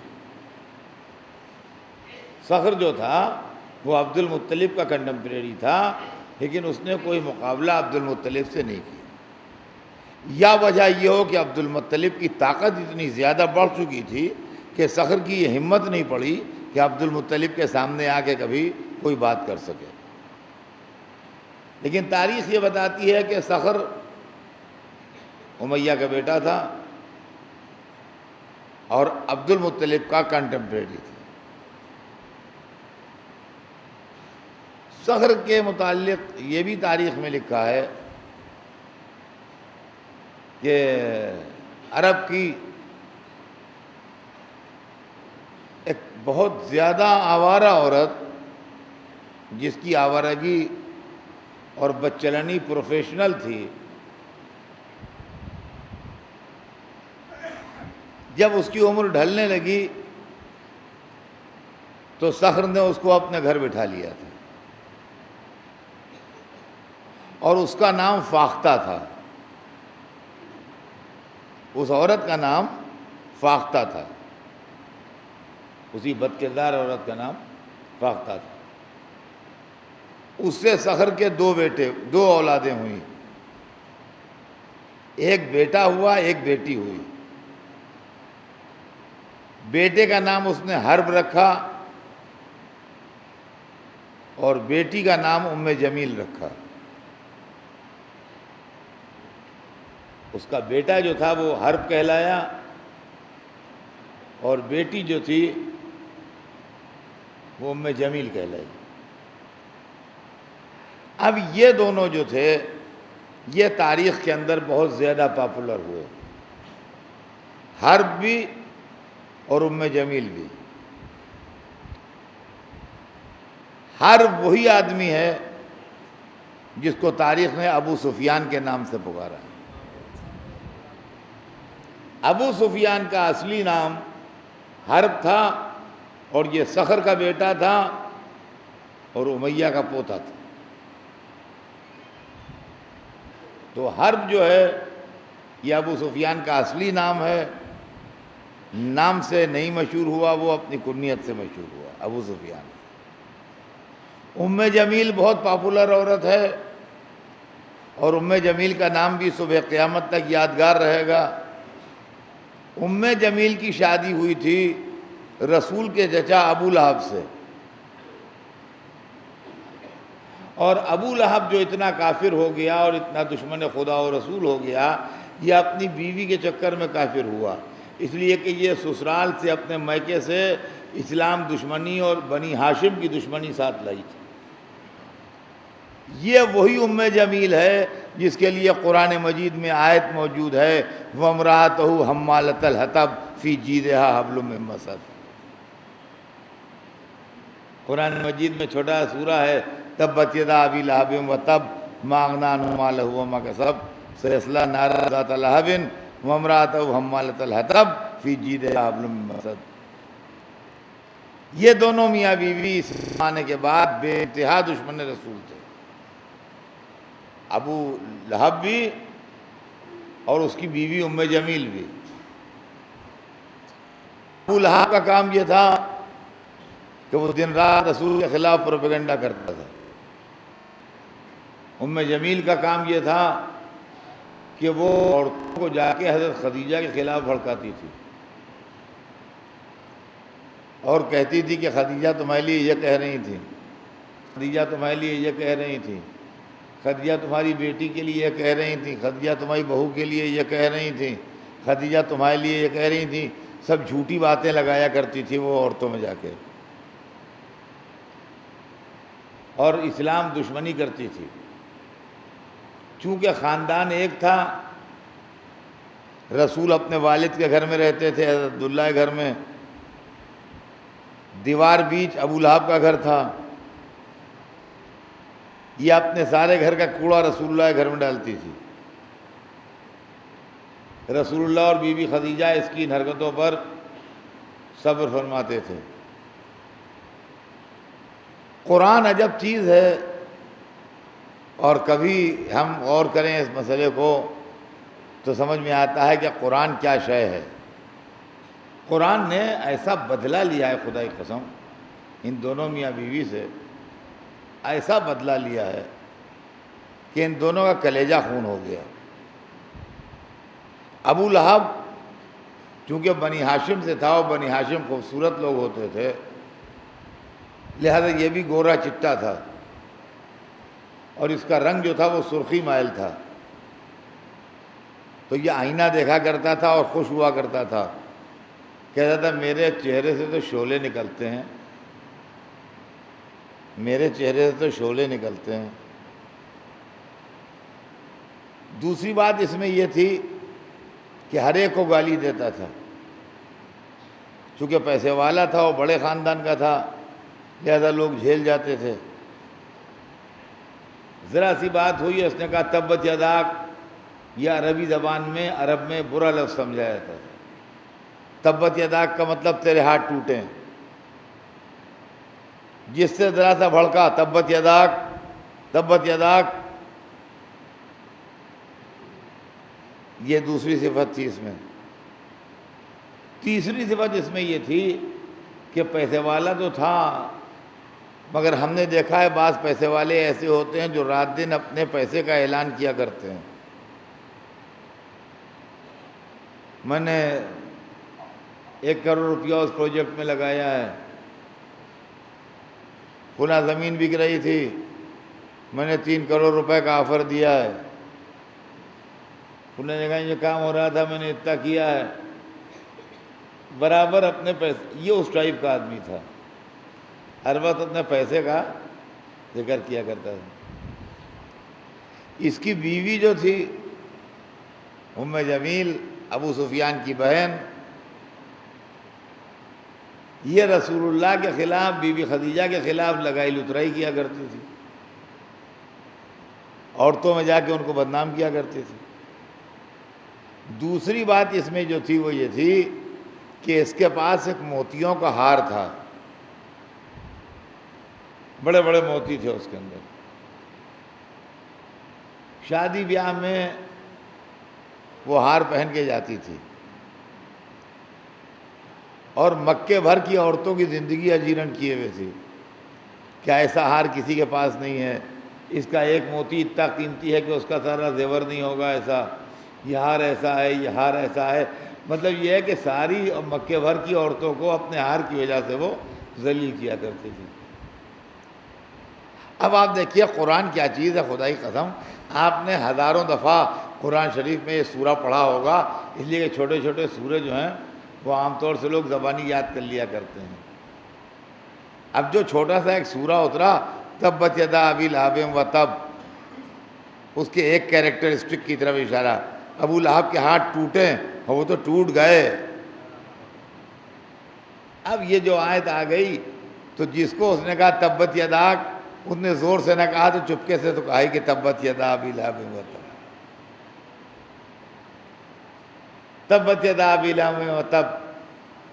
صخر جو تھا وہ عبد المطلب کا کنٹمپریری تھا، لیکن اس نے کوئی مقابلہ عبد المطلب سے نہیں کیا۔ یا وجہ یہ ہو کہ عبد المطلب کی طاقت اتنی زیادہ بڑھ چکی تھی کہ صخر کی یہ ہمت نہیں پڑی کہ عبد المطلب کے سامنے آ کے کبھی کوئی بات کر سکے۔ لیکن تاریخ یہ بتاتی ہے کہ صخر امیہ کا بیٹا تھا اور عبد المطلب کا کنٹمپریری تھا۔ صخر کے متعلق یہ بھی تاریخ میں لکھا ہے کہ عرب کی ایک بہت زیادہ آوارہ عورت جس کی آوارگی اور بدچلنی پروفیشنل تھی، جب اس کی عمر ڈھلنے لگی تو صخر نے اس کو اپنے گھر بٹھا لیا تھا، اور اس کا نام فاختہ تھا۔ اس عورت کا نام فاختہ تھا، اسی بد کردار عورت کا نام فاختہ تھا۔ اس سے صخر کے دو اولادیں ہوئیں، ایک بیٹا ہوا ایک بیٹی ہوئی۔ بیٹے کا نام اس نے حرب رکھا اور بیٹی کا نام ام جمیل رکھا۔ اس کا بیٹا جو تھا وہ حرب کہلایا اور بیٹی جو تھی وہ ام جمیل کہلائی۔ اب یہ دونوں جو تھے یہ تاریخ کے اندر بہت زیادہ پاپولر ہوئے، حرب بھی اور ام جمیل بھی۔ حرب وہی آدمی ہے جس کو تاریخ نے ابو سفیان کے نام سے پکارا ہے۔ ابو سفیان کا اصلی نام حرب تھا اور یہ صخر کا بیٹا تھا اور امیہ کا پوتا تھا۔ تو حرب جو ہے یہ ابو سفیان کا اصلی نام ہے، نام سے نہیں مشہور ہوا، وہ اپنی کنیت سے مشہور ہوا، ابو سفیان۔ ام جمیل بہت پاپولر عورت ہے اور ام جمیل کا نام بھی صبح قیامت تک یادگار رہے گا۔ ام جمیل کی شادی ہوئی تھی رسول کے چچا ابو لہب سے، اور ابو لہب جو اتنا کافر ہو گیا اور اتنا دشمن خدا و رسول ہو گیا، یہ اپنی بیوی کے چکر میں کافر ہوا، اس لیے کہ یہ سسرال سے اپنے میکے سے اسلام دشمنی اور بنی ہاشم کی دشمنی ساتھ لائی تھی۔ یہ وہی ام جمیل ہے جس کے لیے قرآن مجید میں آیت موجود ہے وَامْرَأَتُهُ حَمَّالَةَ الْحَطَبِ فِي جِيدِهَا حَبْلٌ مِّن مَّسَدٍ۔ قرآن مجید میں چھوٹا سورہ ہے تبت یدا ابی لہب وتب ما اغنی عنہ مالہ وما کسب سیصلی نارا ذات لہب وامرأتہ حمالۃ الحطب فی جیدہا حبل من مسد۔ یہ دونوں میاں بیوی اسلام آنے کے بعد بے انتہا دشمن رسول تھے، ابو لہب بھی اور اس کی بیوی ام جمیل بھی۔ ابو لہب کا کام یہ تھا کہ وہ دن رات رسول کے خلاف پروپیگنڈا کرتا تھا، ام جمیل کا کام یہ تھا کہ وہ عورتوں کو جا کے حضرت خدیجہ کے خلاف بھڑکاتی تھی اور کہتی تھی کہ خدیجہ تمہارے لیے یہ کہہ رہی تھی، خدیجہ تمہارے لیے یہ کہہ رہی تھی، خدیجہ تمہاری بیٹی کے لیے یہ کہہ رہی تھی، خدیجہ تمہاری بہو کے لیے یہ کہہ رہی تھی، خدیجہ تمہارے لیے یہ کہہ رہی تھی۔ سب جھوٹی باتیں لگایا کرتی تھی وہ عورتوں میں جا کے، اور اسلام دشمنی کرتی تھی۔ چونکہ خاندان ایک تھا، رسول اپنے والد کے گھر میں رہتے تھے، حضرت عبداللہ کے گھر میں، دیوار بیچ ابو لہب کا گھر تھا، یہ اپنے سارے گھر کا کوڑا رسول اللہ کے گھر میں ڈالتی تھی۔ رسول اللہ اور بی بی خدیجہ اس کی ان حرکتوں پر صبر فرماتے تھے۔ قرآن عجب چیز ہے، اور کبھی ہم غور کریں اس مسئلے کو تو سمجھ میں آتا ہے کہ قرآن کیا شے ہے۔ قرآن نے ایسا بدلہ لیا ہے، خدا کی قسم، ان دونوں میاں بیوی سے ایسا بدلہ لیا ہے کہ ان دونوں کا کلیجہ خون ہو گیا۔ ابو لہب چونکہ بنی ہاشم سے تھا، اور بنی ہاشم خوبصورت لوگ ہوتے تھے، لہذا یہ بھی گورا چٹا تھا، اور اس کا رنگ جو تھا وہ سرخی مائل تھا۔ تو یہ آئینہ دیکھا کرتا تھا اور خوش ہوا کرتا تھا، کہتا تھا میرے چہرے سے تو شعلے نکلتے ہیں، میرے چہرے سے تو شعلے نکلتے ہیں۔ دوسری بات اس میں یہ تھی کہ ہر ایک کو گالی دیتا تھا، چونکہ پیسے والا تھا، وہ بڑے خاندان کا تھا، لہذا لوگ جھیل جاتے تھے۔ ذرا سی بات ہوئی، اس نے کہا تبت یداک، یہ عربی زبان میں، عرب میں برا لفظ سمجھا جاتا ہے۔ تبت یداک کا مطلب تیرے ہاتھ ٹوٹیں۔ جس سے ذرا سا بھڑکا تبت یداک، تبت یداک، یہ دوسری صفت تھی اس میں۔ تیسری صفت اس میں یہ تھی کہ پیسے والا تو تھا، مگر ہم نے دیکھا ہے بعض پیسے والے ایسے ہوتے ہیں جو رات دن اپنے پیسے کا اعلان کیا کرتے ہیں۔ میں نے 1 کروڑ روپیہ اس پروجیکٹ میں لگایا ہے، فلاں زمین بک رہی تھی، میں نے 3 کروڑ روپے کا آفر دیا ہے، فلاں جگہ یہ کام ہو رہا تھا، میں نے اتنا کیا ہے، برابر اپنے پیسے۔ یہ اس ٹائپ کا آدمی تھا، ہر وقت اپنے پیسے کا ذکر کیا کرتا تھا۔ اس کی بیوی جو تھی ام جمیل، ابو سفیان کی بہن، یہ رسول اللہ کے خلاف، بی بی خدیجہ کے خلاف لگائی لترائی کیا کرتی تھی، عورتوں میں جا کے ان کو بدنام کیا کرتی تھی۔ دوسری بات اس میں جو تھی وہ یہ تھی کہ اس کے پاس ایک موتیوں کا ہار تھا، بڑے بڑے موتی تھے اس کے اندر۔ شادی بیاہ میں وہ ہار پہن کے جاتی تھی، اور مکے بھر کی عورتوں کی زندگی اجیرن کیے ہوئے تھی کہ ایسا ہار کسی کے پاس نہیں ہے، اس کا ایک موتی اتنا قیمتی ہے کہ اس کا سارا زیور نہیں ہوگا، ایسا یہ ہار ایسا ہے، یہ ہار ایسا ہے۔ مطلب یہ ہے کہ ساری مکے بھر کی عورتوں کو اپنے ہار کی وجہ سے وہ ذلیل کیا کرتی تھی۔ اب آپ دیکھیے قرآن کیا چیز ہے، خدا کی قسم، آپ نے ہزاروں دفعہ قرآن شریف میں یہ سورہ پڑھا ہوگا، اس لیے کہ چھوٹے چھوٹے سورے جو ہیں وہ عام طور سے لوگ زبانی یاد کر لیا کرتے ہیں۔ اب جو چھوٹا سا ایک سورہ اترا، تبت یدا ابی لہب و تب، اس کے ایک کیریکٹرسٹک کی طرف اشارہ، ابو لہب کے ہاتھ ٹوٹیں، اور وہ تو ٹوٹ گئے۔ اب یہ جو آیت آ گئی تو جس کو اس نے کہا تبت یداک، اس نے زور سے نہ کہا تو چپکے سے تو کہا ہی کہ تبت یدا ابی لہب و تب، تبت یدا ابی لہب و تب،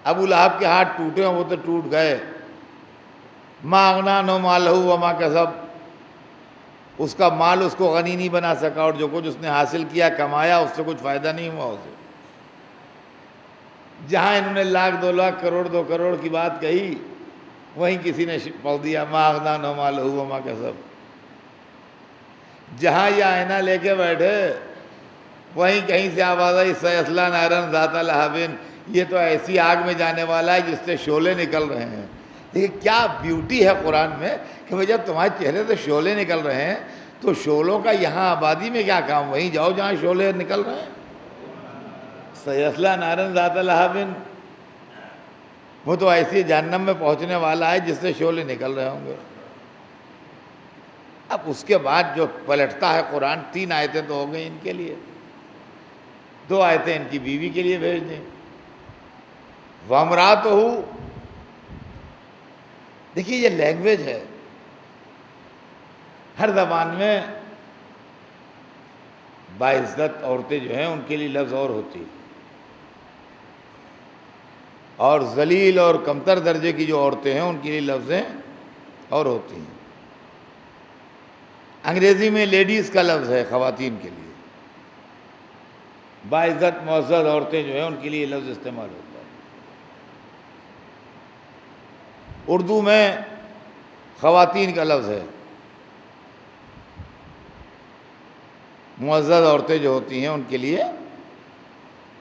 ابو لہب کے ہاتھ ٹوٹے ہیں، وہ تو ٹوٹ گئے۔ ما اغنی عنہ مالہ وما کسب، اس کا مال اس کو غنی نہیں بنا سکا، اور جو کچھ اس نے حاصل کیا کمایا اس سے کچھ فائدہ نہیں ہوا اسے۔ جہاں انہوں نے 1,00,000 2,00,000 کروڑ 2 کروڑ کی بات کہی، وہیں کسی نے پڑھ دیا ما اغنی عنہ مالہ وما کسب۔ جہاں یہ آئینہ لے کے بیٹھے، وہیں کہیں سے آواز آئی سیصلی نارا ذات لہب، یہ تو ایسی آگ میں جانے والا ہے جس سے شعلے نکل رہے ہیں۔ دیکھیں کیا بیوٹی ہے قرآن میں کہ بھئی جب تمہارے چہرے سے شعلے نکل رہے ہیں تو شعلوں کا یہاں آبادی میں کیا کام، وہیں جاؤ جہاں شعلے نکل رہے ہیں۔ سیصلی نارا ذات لہب، وہ تو ایسی جہنم میں پہنچنے والا ہے جس سے شعلے نکل رہے ہوں گے۔ اب اس کے بعد جو پلٹتا ہے قرآن، 3 آیتیں تو ہو گئی ان کے لیے، 2 آیتیں ان کی بیوی کے لیے بھیج دیں۔ وَامْرَأَتُهُ، دیکھیے یہ لینگویج ہے، ہر زبان میں باعزت عورتیں جو ہیں ان کے لیے لفظ اور ہوتی ہے، اور ذلیل اور کمتر درجے کی جو عورتیں ہیں ان کے لیے لفظیں اور ہوتی ہیں۔ انگریزی میں لیڈیز کا لفظ ہے خواتین کے لیے، باعزت معزز عورتیں جو ہیں ان کے لیے لفظ استعمال ہوتا ہے۔ اردو میں خواتین کا لفظ ہے، معزز عورتیں جو ہوتی ہیں ان کے لیے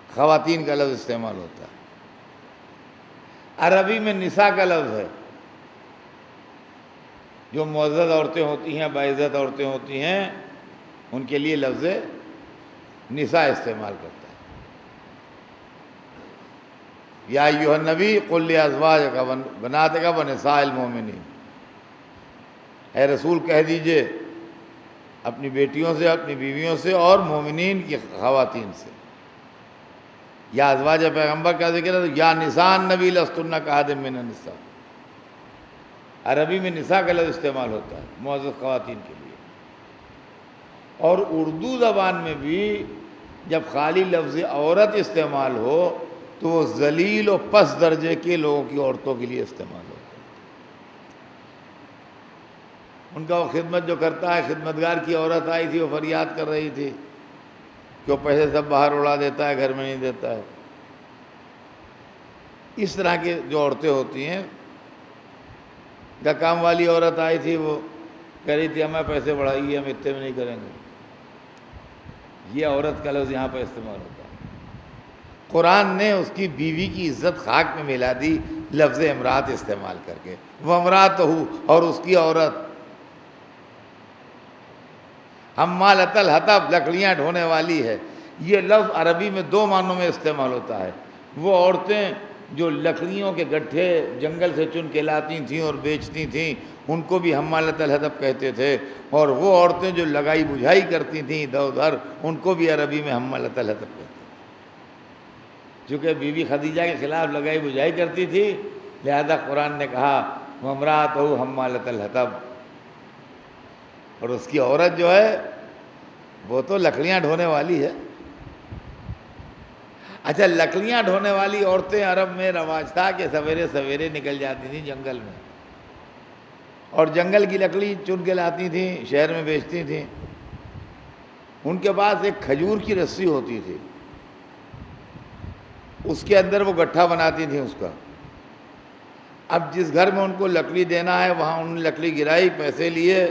خواتین کا لفظ استعمال ہوتا ہے۔ عربی میں نساء کا لفظ ہے، جو معزز عورتیں ہوتی ہیں، باعزت عورتیں ہوتی ہیں، ان کے لیے لفظ نساء استعمال کرتا ہے۔ یا ایھا النبی قل لازواجک بناتک ونساء المؤمنین، اے رسول کہہ دیجئے اپنی بیٹیوں سے، اپنی بیویوں سے اور مومنین کی خواتین سے۔ یا ازواج پیغمبر کا ذکر ہے تو یا نساء النبی لستن کاحد من النساء، عربی میں نساء کا لفظ استعمال ہوتا ہے معزز خواتین کے لیے۔ اور اردو زبان میں بھی جب خالی لفظ عورت استعمال ہو تو وہ ذلیل و پس درجے کے لوگوں کی عورتوں کے لیے استعمال ہوتا ہے۔ ان کا وہ خدمت جو کرتا ہے، خدمتگار کی عورت آئی تھی، وہ فریاد کر رہی تھی کہ وہ پیسے سب باہر اڑا دیتا ہے، گھر میں نہیں دیتا ہے۔ اس طرح کی جو عورتیں ہوتی ہیں، کام والی عورت آئی تھی، وہ کہہ رہی تھی ہمیں پیسے بڑھائیے، ہم اتنے میں نہیں کریں گے۔ یہ عورت کا لفظ یہاں پہ استعمال ہوتا ہے۔ قرآن نے اس کی بیوی کی عزت خاک میں ملا دی لفظ امرات استعمال کر کے، وَامْرَأَتُهُ، اور اس کی عورت۔ حمالۃ الحطب، لکڑیاں ڈھونے والی ہے۔ یہ لفظ عربی میں 2 معنوں میں استعمال ہوتا ہے۔ وہ عورتیں جو لکڑیوں کے گٹھے جنگل سے چن کے لاتی تھیں اور بیچتی تھیں، ان کو بھی حمالۃ الحطب کہتے تھے، اور وہ عورتیں جو لگائی بجھائی کرتی تھیں ادھر ادھر، ان کو بھی عربی میں حمالۃ الحطب کہتے تھے۔ چونکہ بی بی خدیجہ کے خلاف لگائی بجھائی کرتی تھی، لہذا قرآن نے کہا وَامْرَأَتُهُ حمالۃ الحطب، اور اس کی عورت جو ہے وہ تو لکڑیاں ڈھونے والی ہے۔ اچھا، لکڑیاں ڈھونے والی عورتیں عرب میں رواج تھا کہ سویرے سویرے نکل جاتی تھیں جنگل میں، اور جنگل کی لکڑی چن کے لاتی تھیں، شہر میں بیچتی تھیں۔ ان کے پاس ایک کھجور کی رسی ہوتی تھی، اس کے اندر وہ گٹھا بناتی تھیں اس کا۔ اب جس گھر میں ان کو لکڑی دینا ہے وہاں انہوں نے لکڑی گرائی، پیسے لیے،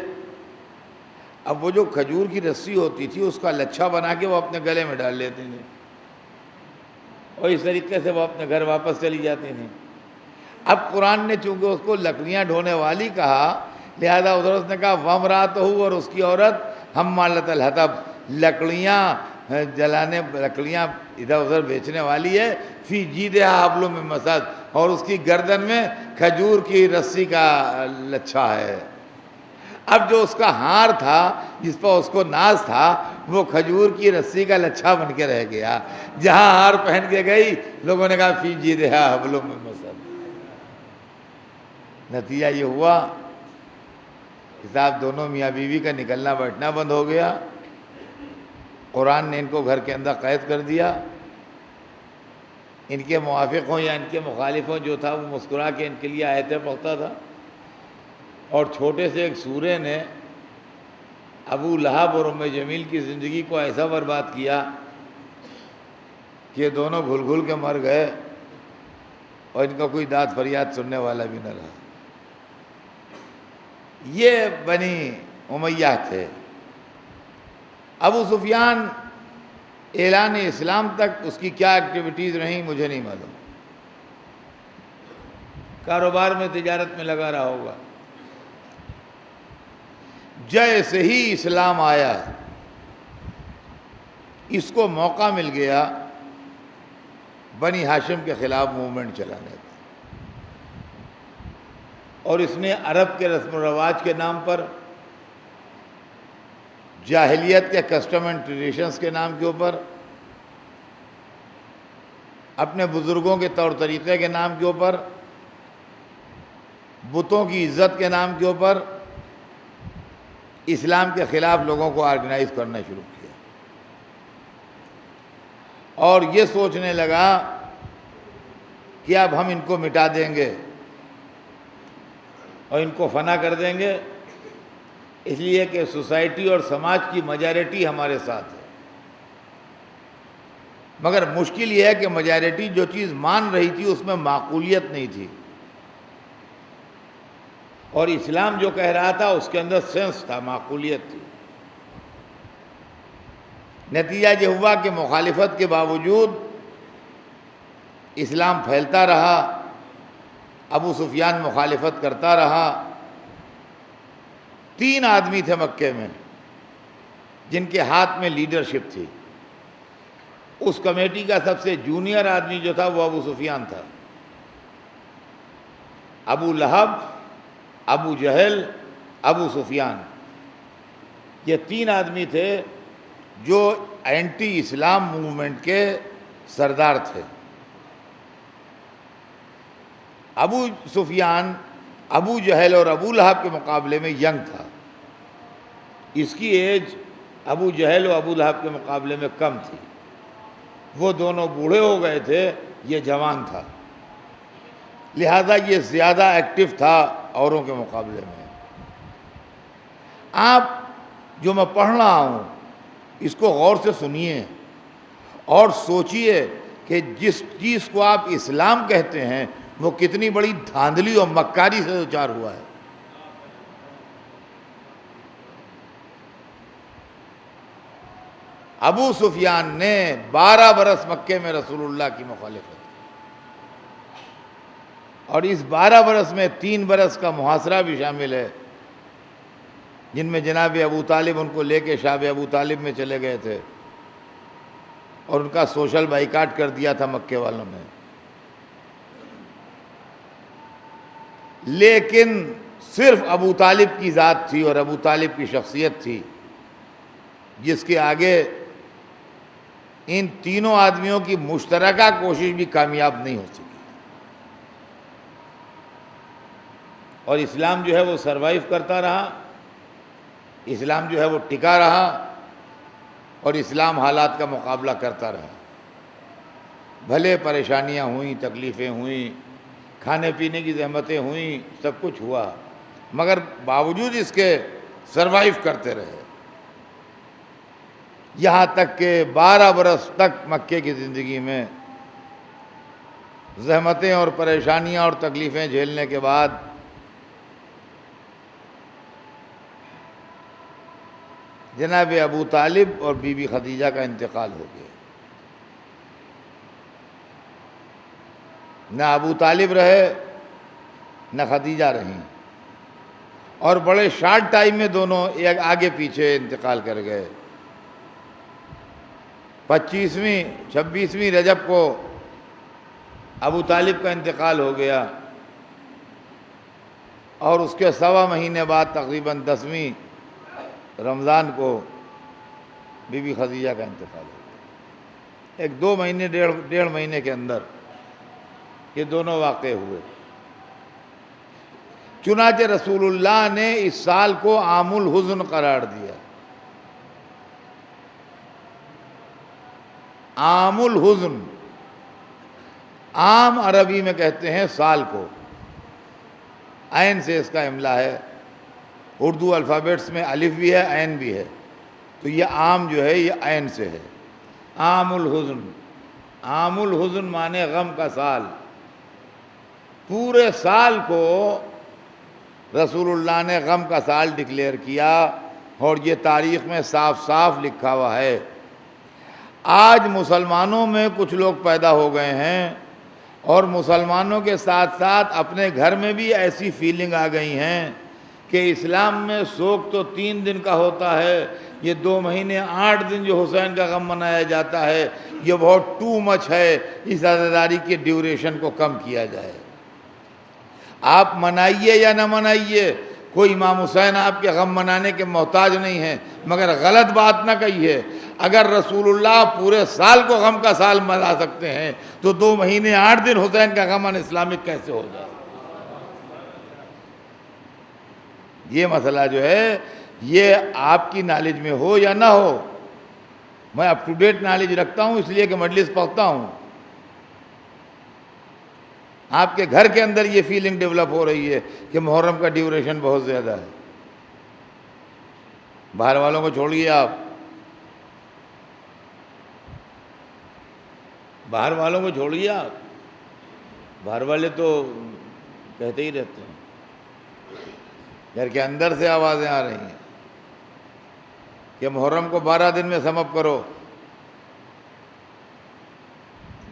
اب وہ جو کھجور کی رسی ہوتی تھی اس کا لچھا بنا کے وہ اپنے گلے میں ڈال لیتے تھے، اور اس طریقے سے وہ اپنے گھر واپس چلی جاتی تھیں۔ اب قرآن نے چونکہ اس کو لکڑیاں ڈھونے والی کہا، لہذا ادھر اس نے کہا وَامْرَأَتُهُ، اور اس کی عورت حمالۃ الحطب، لکڑیاں جلانے، لکڑیاں ادھر ادھر بیچنے والی ہے، فی جیدہا حبل من مسد، اور اس کی گردن میں کھجور کی رسی کا لچھا ہے۔ اب جو اس کا ہار تھا جس پر اس کو ناز تھا، وہ کھجور کی رسی کا لچھا بن کے رہ گیا۔ جہاں ہار پہن کے گئی، لوگوں نے کہا فی جیدہا حبل من مسد۔ نتیجہ یہ ہوا کہ صاحب دونوں میاں بیوی کا نکلنا بیٹھنا بند ہو گیا۔ قرآن نے ان کو گھر کے اندر قید کر دیا۔ ان کے موافق ہوں یا ان کے مخالف ہوں، جو تھا وہ مسکرا کے ان کے لیے آیتیں پڑھتا تھا، اور چھوٹے سے ایک سورے نے ابو لہب اور ام جمیل کی زندگی کو ایسا برباد کیا کہ یہ دونوں گھل گھل کے مر گئے، اور ان کا کوئی داد فریاد سننے والا بھی نہ رہا۔ یہ بنی امیہ تھے۔ ابو سفیان اعلان اسلام تک اس کی کیا ایکٹیویٹیز رہیں مجھے نہیں معلوم، کاروبار میں، تجارت میں لگا رہا ہوگا۔ جیسے ہی اسلام آیا، اس کو موقع مل گیا بنی ہاشم کے خلاف موومنٹ چلانے کا، اور اس نے عرب کے رسم و رواج کے نام پر جاہلیت کے کسٹم اینڈ ٹریڈیشنز کے نام کے اوپر، اپنے بزرگوں کے طور طریقے کے نام کے اوپر، بتوں کی عزت کے نام کے اوپر اسلام کے خلاف لوگوں کو آرگنائز کرنا شروع کیا، اور یہ سوچنے لگا کہ اب ہم ان کو مٹا دیں گے اور ان کو فنا کر دیں گے، اس لیے کہ سوسائٹی اور سماج کی میجارٹی ہمارے ساتھ ہے۔ مگر مشکل یہ ہے کہ میجارٹی جو چیز مان رہی تھی اس میں معقولیت نہیں تھی، اور اسلام جو کہہ رہا تھا اس کے اندر سینس تھا، معقولیت تھی۔ نتیجہ یہ ہوا کہ مخالفت کے باوجود اسلام پھیلتا رہا، ابو سفیان مخالفت کرتا رہا۔ 3 آدمی تھے مکے میں جن کے ہاتھ میں لیڈرشپ تھی۔ اس کمیٹی کا سب سے جونیئر آدمی جو تھا وہ ابو سفیان تھا۔ ابو لہب، ابو جہل، ابو سفیان، یہ 3 آدمی تھے جو اینٹی اسلام موومنٹ کے سردار تھے۔ ابو سفیان ابو جہل اور ابو لہب کے مقابلے میں ینگ تھا، اس کی ایج ابو جہل اور ابو لہب کے مقابلے میں کم تھی۔ وہ دونوں بوڑھے ہو گئے تھے، یہ جوان تھا، لہذا یہ زیادہ ایکٹیو تھا اوروں کے مقابلے میں۔ آپ جو میں پڑھ رہا ہوں اس کو غور سے سنیے اور سوچئے کہ جس چیز کو آپ اسلام کہتے ہیں وہ کتنی بڑی دھاندلی اور مکاری سے دوچار ہوا ہے۔ ابو سفیان نے 12 برس مکے میں رسول اللہ کی مخالفت، اور اس 12 برس میں 3 برس کا محاصرہ بھی شامل ہے، جن میں جناب ابو طالب ان کو لے کے شاب ابو طالب میں چلے گئے تھے اور ان کا سوشل بائیکاٹ کر دیا تھا مکے والوں نے۔ لیکن صرف ابو طالب کی ذات تھی اور ابو طالب کی شخصیت تھی جس کے آگے ان تینوں آدمیوں کی مشترکہ کوشش بھی کامیاب نہیں ہو سکی، اور اسلام جو ہے وہ سروائیو کرتا رہا، اسلام جو ہے وہ ٹکا رہا، اور اسلام حالات کا مقابلہ کرتا رہا۔ بھلے پریشانیاں ہوئیں، تکلیفیں ہوئیں، کھانے پینے کی زحمتیں ہوئیں، سب کچھ ہوا، مگر باوجود اس کے سروائیو کرتے رہے، یہاں تک کہ 12 برس تک مکے کی زندگی میں زحمتیں اور پریشانیاں اور تکلیفیں جھیلنے کے بعد جناب ابو طالب اور بی بی خدیجہ کا انتقال ہو گیا۔ نہ ابو طالب رہے نہ خدیجہ رہیں، اور بڑے شارٹ ٹائم میں دونوں ایک آگے پیچھے انتقال کر گئے۔ 26ویں رجب کو ابو طالب کا انتقال ہو گیا، اور اس کے 1.25 مہینے بعد تقریباً 10ویں رمضان کو بی بی خدیجہ کا انتقال ہو گیا۔ 2 مہینے 1.5 مہینے کے اندر یہ دونوں واقع ہوئے۔ چنانچہ رسول اللہ نے اس سال کو عام الحزن قرار دیا۔ عام الحزن، عام عربی میں کہتے ہیں سال کو، عین سے اس کا املا ہے، اردو الفابیٹس میں الف بھی ہے عین بھی ہے، تو یہ عام جو ہے یہ عین سے ہے۔ عام الحزن، عام الحزن مانے غم کا سال۔ پورے سال کو رسول اللہ نے غم کا سال ڈکلیئر کیا، اور یہ تاریخ میں صاف صاف لکھا ہوا ہے۔ آج مسلمانوں میں کچھ لوگ پیدا ہو گئے ہیں، اور مسلمانوں کے ساتھ ساتھ اپنے گھر میں بھی ایسی فیلنگ آ گئی ہیں کہ اسلام میں سوگ تو 3 دن کا ہوتا ہے، یہ 2 مہینے 8 دن جو حسین کا غم منایا جاتا ہے یہ بہت ٹو مچ ہے، اس عزاداری کی ڈیوریشن کو کم کیا جائے۔ آپ منائیے یا نہ منائیے، کوئی امام حسین آپ کے غم منانے کے محتاج نہیں ہیں، مگر غلط بات نہ کہیے۔ اگر رسول اللہ پورے سال کو غم کا سال منا سکتے ہیں تو 2 مہینے 8 دن حسین کا غم ان اسلامک کیسے ہو جائے؟ یہ مسئلہ جو ہے یہ آپ کی نالج میں ہو یا نہ ہو، میں اپ ٹو ڈیٹ نالج رکھتا ہوں اس لیے کہ مجلس پڑھتا ہوں۔ آپ کے گھر کے اندر یہ فیلنگ ڈیولپ ہو رہی ہے کہ محرم کا ڈیوریشن بہت زیادہ ہے، باہر والوں کو چھوڑیے، آپ باہر والوں کو چھوڑیے، آپ باہر والے تو کہتے ہی رہتے ہیں، گھر کے اندر سے آوازیں آ رہی ہیں کہ محرم کو 12 دن میں سم اپ کرو۔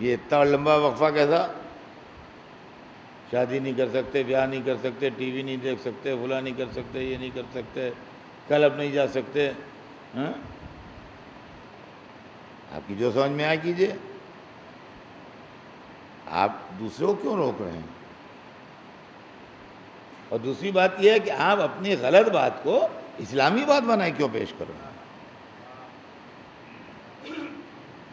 یہ اتنا لمبا وقفہ کیسا؟ شادی نہیں کر سکتے، بیاہ نہیں کر سکتے، ٹی وی نہیں دیکھ سکتے، فلاں نہیں کر سکتے، یہ نہیں کر سکتے، کلب نہیں جا سکتے، ہاں؟ آپ کی جو سمجھ میں آئے کیجئے، آپ دوسروں کو کیوں روک رہے ہیں؟ اور دوسری بات یہ ہے کہ آپ اپنی غلط بات کو اسلامی بات بنائے کیوں پیش کر رہے ہیں؟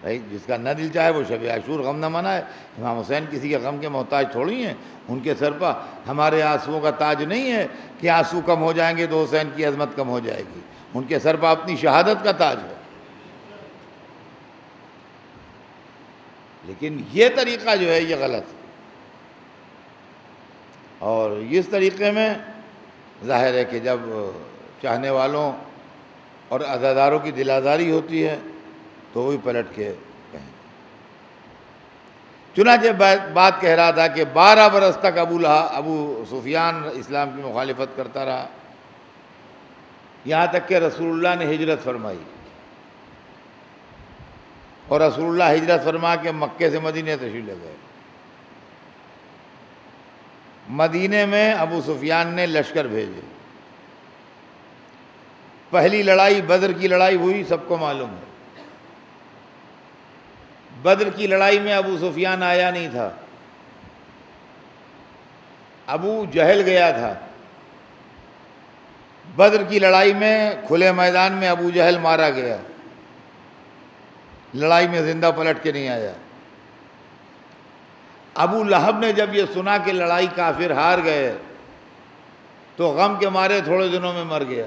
بھائی جس کا نہ دل چاہے وہ شب عاشور غم نہ منائے۔ امام حسین کسی کے غم کے محتاج تھوڑی ہیں، ان کے سر پر ہمارے آنسوؤں کا تاج نہیں ہے کہ آنسو کم ہو جائیں گے تو حسین کی عظمت کم ہو جائے گی، ان کے سر پر اپنی شہادت کا تاج ہے۔ لیکن یہ طریقہ جو ہے یہ غلط ہے، اور اس طریقے میں ظاہر ہے کہ جب چاہنے والوں اور عزاداروں کی دل آزاری ہوتی ہے تو وہی پلٹ کے کہیں۔ چنانچہ بات کہہ رہا تھا کہ 12 برس تک ابو سفیان اسلام کی مخالفت کرتا رہا، یہاں تک کہ رسول اللہ نے ہجرت فرمائی، اور رسول اللہ ہجرت فرما کے مکے سے مدینے تشریف لے گئے۔ مدینے میں ابو سفیان نے لشکر بھیجے، پہلی لڑائی بدر کی لڑائی ہوئی، سب کو معلوم ہے۔ بدر کی لڑائی میں ابو سفیان آیا نہیں تھا، ابو جہل گیا تھا۔ بدر کی لڑائی میں کھلے میدان میں ابو جہل مارا گیا، لڑائی میں زندہ پلٹ کے نہیں آیا۔ ابو لہب نے جب یہ سنا کہ لڑائی کافر ہار گئے تو غم کے مارے تھوڑے دنوں میں مر گیا۔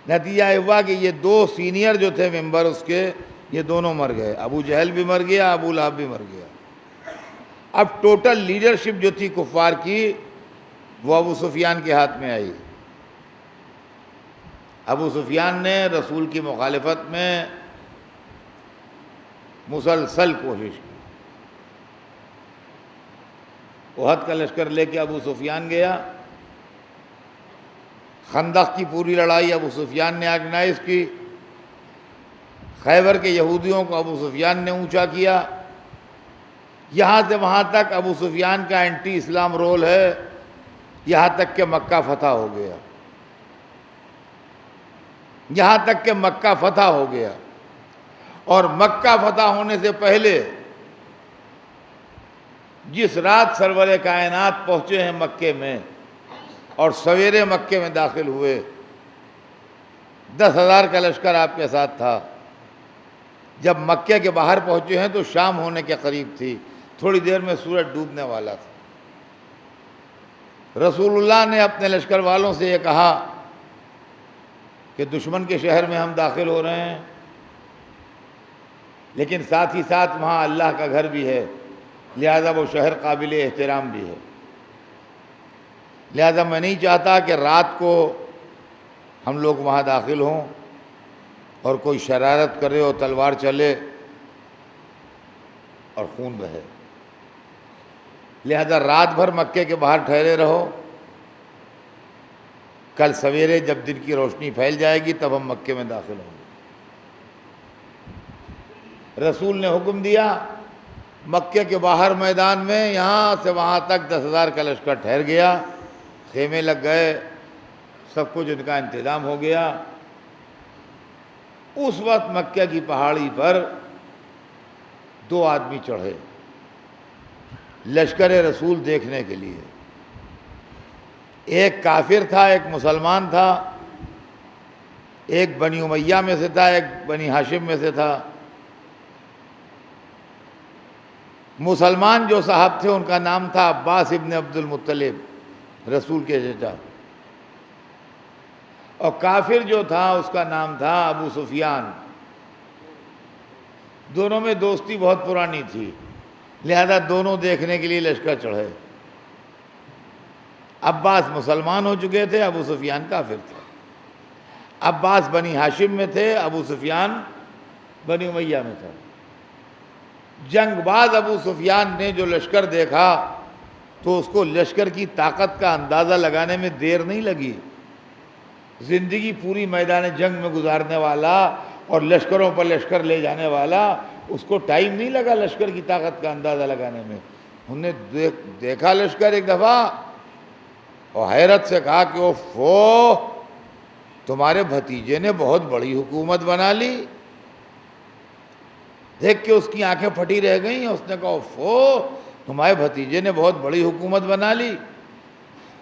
نتیجہ ہوا کہ یہ 2 سینئر جو تھے ممبر اس کے، یہ دونوں مر گئے، ابو جہل بھی مر گیا، ابو لہب بھی مر گیا۔ اب ٹوٹل لیڈرشپ جو تھی کفار کی وہ ابو سفیان کے ہاتھ میں آئی۔ ابو سفیان نے رسول کی مخالفت میں مسلسل کوشش کی۔ احد کا لشکر لے کے ابو سفیان گیا، خندق کی پوری لڑائی ابو سفیان نے آرگنائز کی، خیبر کے یہودیوں کو ابو سفیان نے اونچا کیا، یہاں سے وہاں تک ابو سفیان کا اینٹی اسلام رول ہے، یہاں تک کہ مکہ فتح ہو گیا، یہاں تک کہ مکہ فتح ہو گیا۔ اور مکہ فتح ہونے سے پہلے جس رات سرور کائنات پہنچے ہیں مکے میں اور سویرے مکے میں داخل ہوئے، 10,000 کا لشکر آپ کے ساتھ تھا۔ جب مکے کے باہر پہنچے ہیں تو شام ہونے کے قریب تھی، تھوڑی دیر میں سورج ڈوبنے والا تھا۔ رسول اللہ نے اپنے لشکر والوں سے یہ کہا کہ دشمن کے شہر میں ہم داخل ہو رہے ہیں، لیکن ساتھ ہی ساتھ وہاں اللہ کا گھر بھی ہے، لہذا وہ شہر قابل احترام بھی ہے، لہذا میں نہیں چاہتا کہ رات کو ہم لوگ وہاں داخل ہوں اور کوئی شرارت کرے اور تلوار چلے اور خون بہے، لہذا رات بھر مکے کے باہر ٹھہرے رہو، کل سویرے جب دن کی روشنی پھیل جائے گی تب ہم مکے میں داخل ہوں گے۔ رسول نے حکم دیا، مکے کے باہر میدان میں یہاں سے وہاں تک 10,000 کا لشکر ٹھہر گیا، خیمے لگ گئے، سب کچھ ان کا انتظام ہو گیا۔ اس وقت مکہ کی پہاڑی پر 2 آدمی چڑھے لشکر رسول دیکھنے کے لیے، ایک کافر تھا ایک مسلمان تھا، ایک بنی امیہ میں سے تھا، ایک بنی ہاشم میں سے تھا۔ مسلمان جو صاحب تھے ان کا نام تھا عباس ابن عبد المطلب، رسول کے چچا، اور کافر جو تھا اس کا نام تھا ابو سفیان۔ دونوں میں دوستی بہت پرانی تھی، لہذا دونوں دیکھنے کے لیے لشکر چڑھے۔ عباس مسلمان ہو چکے تھے، ابو سفیان کافر تھے۔ عباس بنی ہاشم میں تھے، ابو سفیان بنی امیہ میں تھا۔ جنگ باز ابو سفیان نے جو لشکر دیکھا تو اس کو لشکر کی طاقت کا اندازہ لگانے میں دیر نہیں لگی۔ زندگی پوری میدان جنگ میں گزارنے والا اور لشکروں پر لشکر لے جانے والا، اس کو ٹائم نہیں لگا لشکر کی طاقت کا اندازہ لگانے میں۔ انہوں نے دیکھا لشکر ایک دفعہ اور حیرت سے کہا کہ اوفو، تمہارے بھتیجے نے بہت بڑی حکومت بنا لی۔ دیکھ کے اس کی آنکھیں پھٹی رہ گئیں، اس نے کہا اوفو، تمہارے بھتیجے نے بہت بڑی حکومت بنا لی۔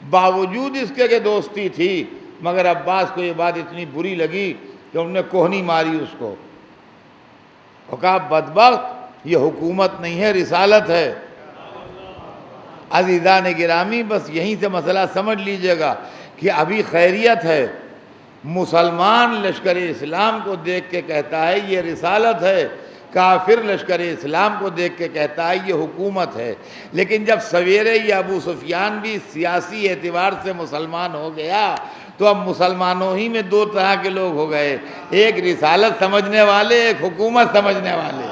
باوجود اس کے کہ دوستی تھی، مگر عباس کو یہ بات اتنی بری لگی کہ انہوں نے کوہنی ماری اس کو اور کہا بدبخت، یہ حکومت نہیں ہے، رسالت ہے۔ عزیزان گرامی، بس یہیں سے مسئلہ سمجھ لیجئے گا کہ ابھی خیریت ہے۔ مسلمان لشکر اسلام کو دیکھ کے کہتا ہے یہ رسالت ہے، کافر لشکر اسلام کو دیکھ کے کہتا ہے یہ حکومت ہے۔ لیکن جب سویرے یہ ابو سفیان بھی سیاسی اعتبار سے مسلمان ہو گیا تو اب مسلمانوں ہی میں دو طرح کے لوگ ہو گئے، ایک رسالت سمجھنے والے، ایک حکومت سمجھنے والے۔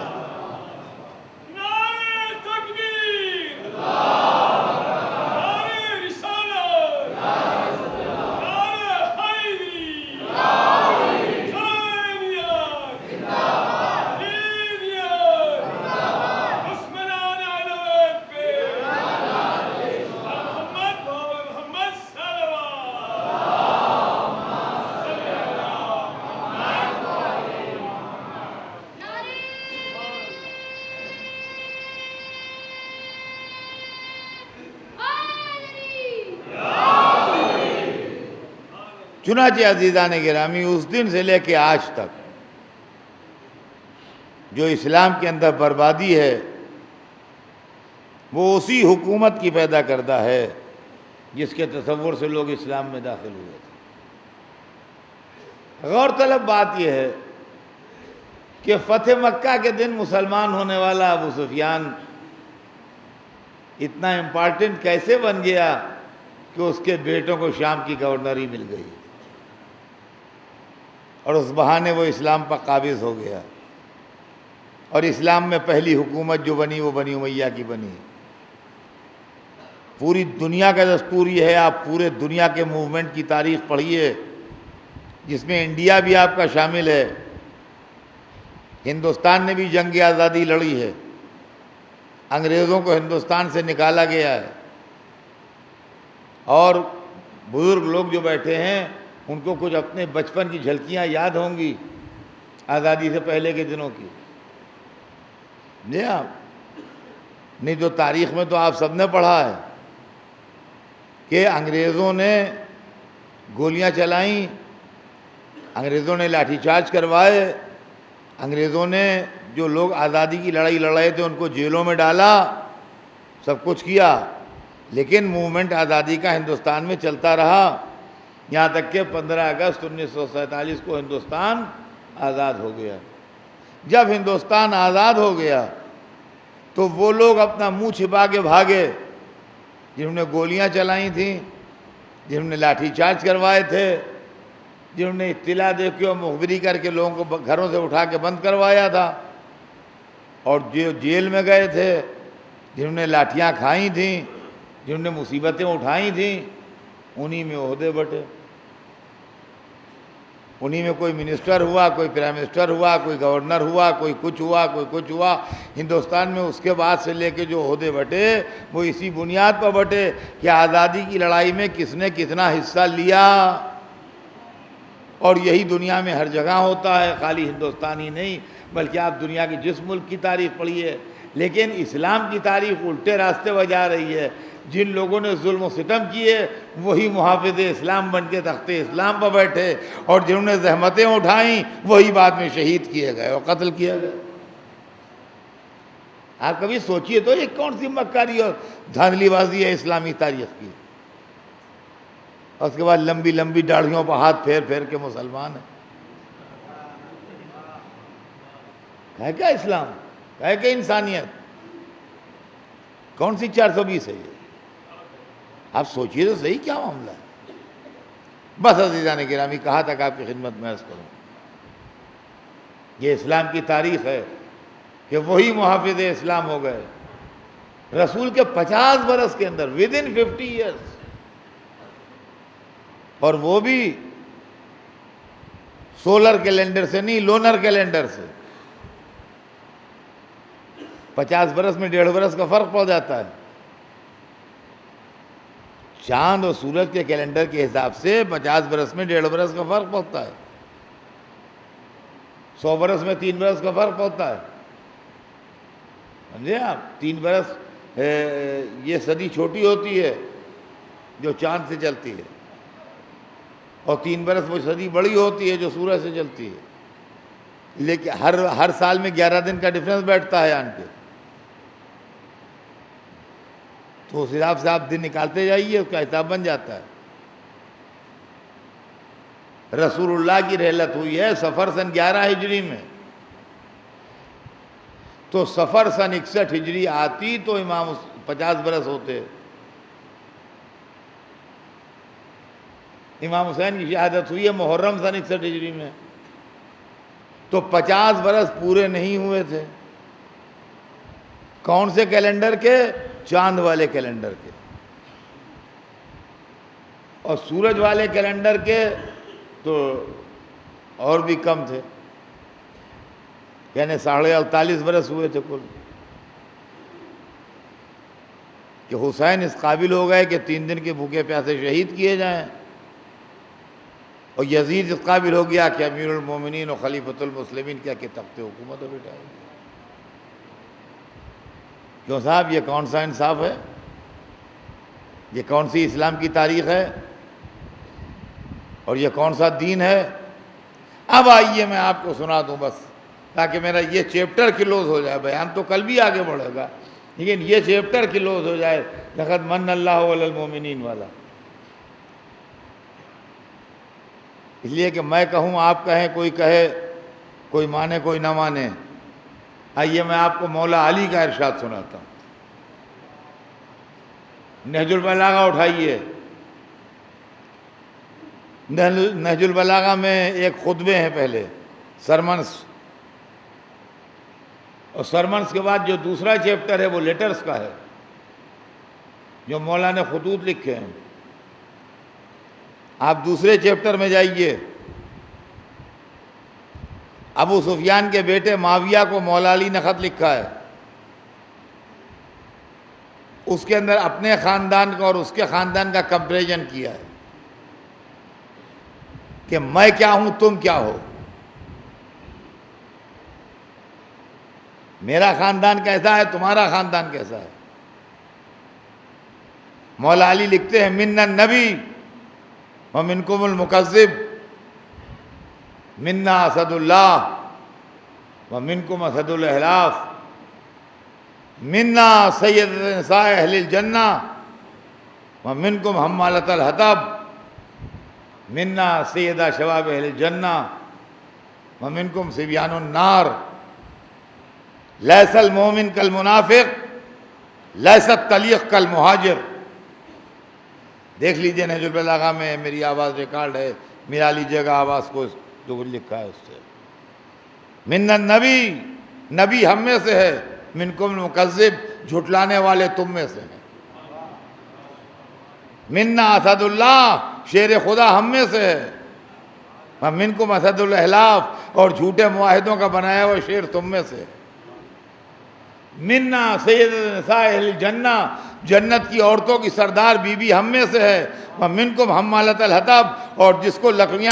چنانچہ عزیزان گرامی، اس دن سے لے کے آج تک جو اسلام کے اندر بربادی ہے وہ اسی حکومت کی پیدا کردہ ہے جس کے تصور سے لوگ اسلام میں داخل ہوئے تھے۔ غور طلب بات یہ ہے کہ فتح مکہ کے دن مسلمان ہونے والا ابو سفیان اتنا امپارٹنٹ کیسے بن گیا کہ اس کے بیٹوں کو شام کی گورنری مل گئی اور اس بہانے وہ اسلام پر قابض ہو گیا، اور اسلام میں پہلی حکومت جو بنی وہ بنی امیہ کی بنی۔ پوری دنیا کا دستور یہ ہے، آپ پورے دنیا کے موومنٹ کی تاریخ پڑھیے جس میں انڈیا بھی آپ کا شامل ہے۔ ہندوستان نے بھی جنگ آزادی لڑی ہے، انگریزوں کو ہندوستان سے نکالا گیا ہے، اور بزرگ لوگ جو بیٹھے ہیں ان کو کچھ اپنے بچپن کی جھلکیاں یاد ہوں گی آزادی سے پہلے کے دنوں کی۔ جی آپ نہیں تو تاریخ میں تو آپ سب نے پڑھا ہے کہ انگریزوں نے گولیاں چلائیں، انگریزوں نے لاٹھی چارج کروائے، انگریزوں نے جو لوگ آزادی کی لڑائی لڑ رہے تھے ان کو جیلوں میں ڈالا، سب کچھ کیا، لیکن موومنٹ آزادی کا ہندوستان میں چلتا رہا، یہاں تک کہ 15 اگست 1947 کو ہندوستان آزاد ہو گیا۔ جب ہندوستان آزاد ہو گیا تو وہ لوگ اپنا منہ چھپا کے بھاگے جنہوں نے گولیاں چلائی تھیں، جنہوں نے لاٹھی چارج کروائے تھے، جنہوں نے اطلاع دے کے اور مخبری کر کے لوگوں کو گھروں سے اٹھا کے بند کروایا تھا، اور جو جیل میں گئے تھے، جنہوں نے لاٹھیاں کھائی تھیں، جنہوں نے مصیبتیں اٹھائی تھیں، انہی میں عہدے بٹے، انہی میں کوئی منسٹر ہوا، کوئی پرائم منسٹر ہوا، کوئی گورنر ہوا، کوئی کچھ ہوا، کوئی کچھ ہوا۔ ہندوستان میں اس کے بعد سے لے کے جو عہدے بٹے وہ اسی بنیاد پر بٹے کہ آزادی کی لڑائی میں کس نے کتنا حصہ لیا، اور یہی دنیا میں ہر جگہ ہوتا ہے، خالی ہندوستان ہی نہیں بلکہ آپ دنیا کے جس ملک کی تاریخ پڑھیے۔ لیکن اسلام کی تاریخ الٹے راستے پر جا رہی ہے، جن لوگوں نے ظلم و ستم کیے وہی محافظ اسلام بن کے تخت اسلام پر بیٹھے، اور جنہوں نے زحمتیں اٹھائیں وہی بعد میں شہید کیے گئے اور قتل کیے گئے۔ آپ کبھی سوچئے تو یہ کون سی مکاری اور دھاندلی بازی ہے اسلامی تاریخ کی؟ اور اس کے بعد لمبی لمبی داڑھیوں پر ہاتھ پھیر پھیر کے مسلمان ہیں۔ ہے کیا اسلام؟ ہے کیا انسانیت؟ کون سی 420 ہے یہ؟ آپ سوچئے تو صحیح کیا معاملہ ہے۔ بس عزیزان گرامی، کہاں تک آپ کی خدمت میں عرض کروں، یہ اسلام کی تاریخ ہے کہ وہی محافظ اسلام ہو گئے رسول کے 50 برس کے اندر، within 50 years، اور وہ بھی سولر کیلنڈر سے نہیں، لونر کیلنڈر سے۔ 50 برس میں 1.5 برس کا فرق پڑ جاتا ہے۔ چاند اور سورج کے کیلنڈر کے حساب سے 50 برس میں 1.5 برس کا فرق پڑتا ہے، 100 برس میں 3 برس کا فرق پڑتا ہے، سمجھے آپ؟ 3 برس یہ صدی چھوٹی ہوتی ہے جو چاند سے چلتی ہے، اور 3 برس وہ صدی بڑی ہوتی ہے جو سورج سے چلتی ہے، لیکن ہر سال میں 11 دن کا ڈفرنس بیٹھتا ہے آن کے، تو اس حساب سے آپ دن نکالتے جائیے، اس کا حساب بن جاتا ہے۔ رسول اللہ کی رحلت ہوئی ہے صفر سن 11 ہجری میں، تو صفر سن 61 ہجری آتی تو امام 50 برس ہوتے۔ امام حسین کی شہادت ہوئی ہے محرم سن 61 ہجری میں، تو 50 برس پورے نہیں ہوئے تھے۔ کون سے کیلنڈر کے؟ چاند والے کیلنڈر کے، اور سورج والے کیلنڈر کے تو اور بھی کم تھے، یعنی 48.5 برس ہوئے تھے کل، کہ حسین اس قابل ہو گئے کہ 3 دن کے بھوکے پیاسے شہید کیے جائیں، اور یزید اس قابل ہو گیا کہ امیر المومنین و خلیفۃ المسلمین کیا کہ تخت حکومت ہو بٹھائے۔ کیوں صاحب، یہ کون سا انصاف ہے؟ یہ کون سی اسلام کی تاریخ ہے؟ اور یہ کون سا دین ہے؟ اب آئیے میں آپ کو سنا دوں بس، تاکہ میرا یہ چیپٹر کلوز ہو جائے۔ بیان تو کل بھی آگے بڑھے گا، لیکن یہ چیپٹر کلوز ہو جائے، لقد من اللہ علی المومنین والا۔ اس لیے کہ میں کہوں، آپ کہیں، کوئی کہے، کوئی مانے کوئی نہ مانے۔ آئیے میں آپ کو مولا علی کا ارشاد سناتا ہوں۔ نہج البلاغہ اٹھائیے، نہج البلاغہ میں ایک خطبے ہیں پہلے، سرمنس، اور سرمنس کے بعد جو دوسرا چیپٹر ہے وہ لیٹرز کا ہے، جو مولا نے خطوط لکھے ہیں۔ آپ دوسرے چیپٹر میں جائیے، ابو سفیان کے بیٹے معاویہ کو مولا علی نے خط لکھا ہے، اس کے اندر اپنے خاندان کا اور اس کے خاندان کا کمپیریزن کیا ہے کہ میں کیا ہوں، تم کیا ہو، میرا خاندان کیسا ہے، تمہارا خاندان کیسا ہے۔ مولا علی لکھتے ہیں، من النبی ومنکم المکذب، منا اسد اللہ ومنکم اسد الاحلاف، منا سید نساء اہل الجنہ ومنکم حمالۃ الحطب، منا سیدہ شباب اہل الجنہ ومنکم صبیان النار، لیس المومن کالمنافق لیس الطلیق کالمہاجر۔ دیکھ لیجئے نہج البلاغہ میں، میری آواز ریکارڈ ہے، ملا لیجئے گا آواز کو، جو لکھا ہے اس سے۔ من النبی، نبی ہم میں سے ہے، منکم المکذب، جھٹلانے والے تم میں سے ہیں۔ منا اسد اللہ، شیر خدا ہم میں سے ہے، منکم اسد الاحلاف، اور جھوٹے معاہدوں کا بنایا ہوا شیر تم میں سے ہے۔ منا سید نساء اہل الجنہ، جنت کی عورتوں کی سردار بی بی ہم میں سے ہے، منکم حمالۃ الحطب، اور جس کو لکڑیاں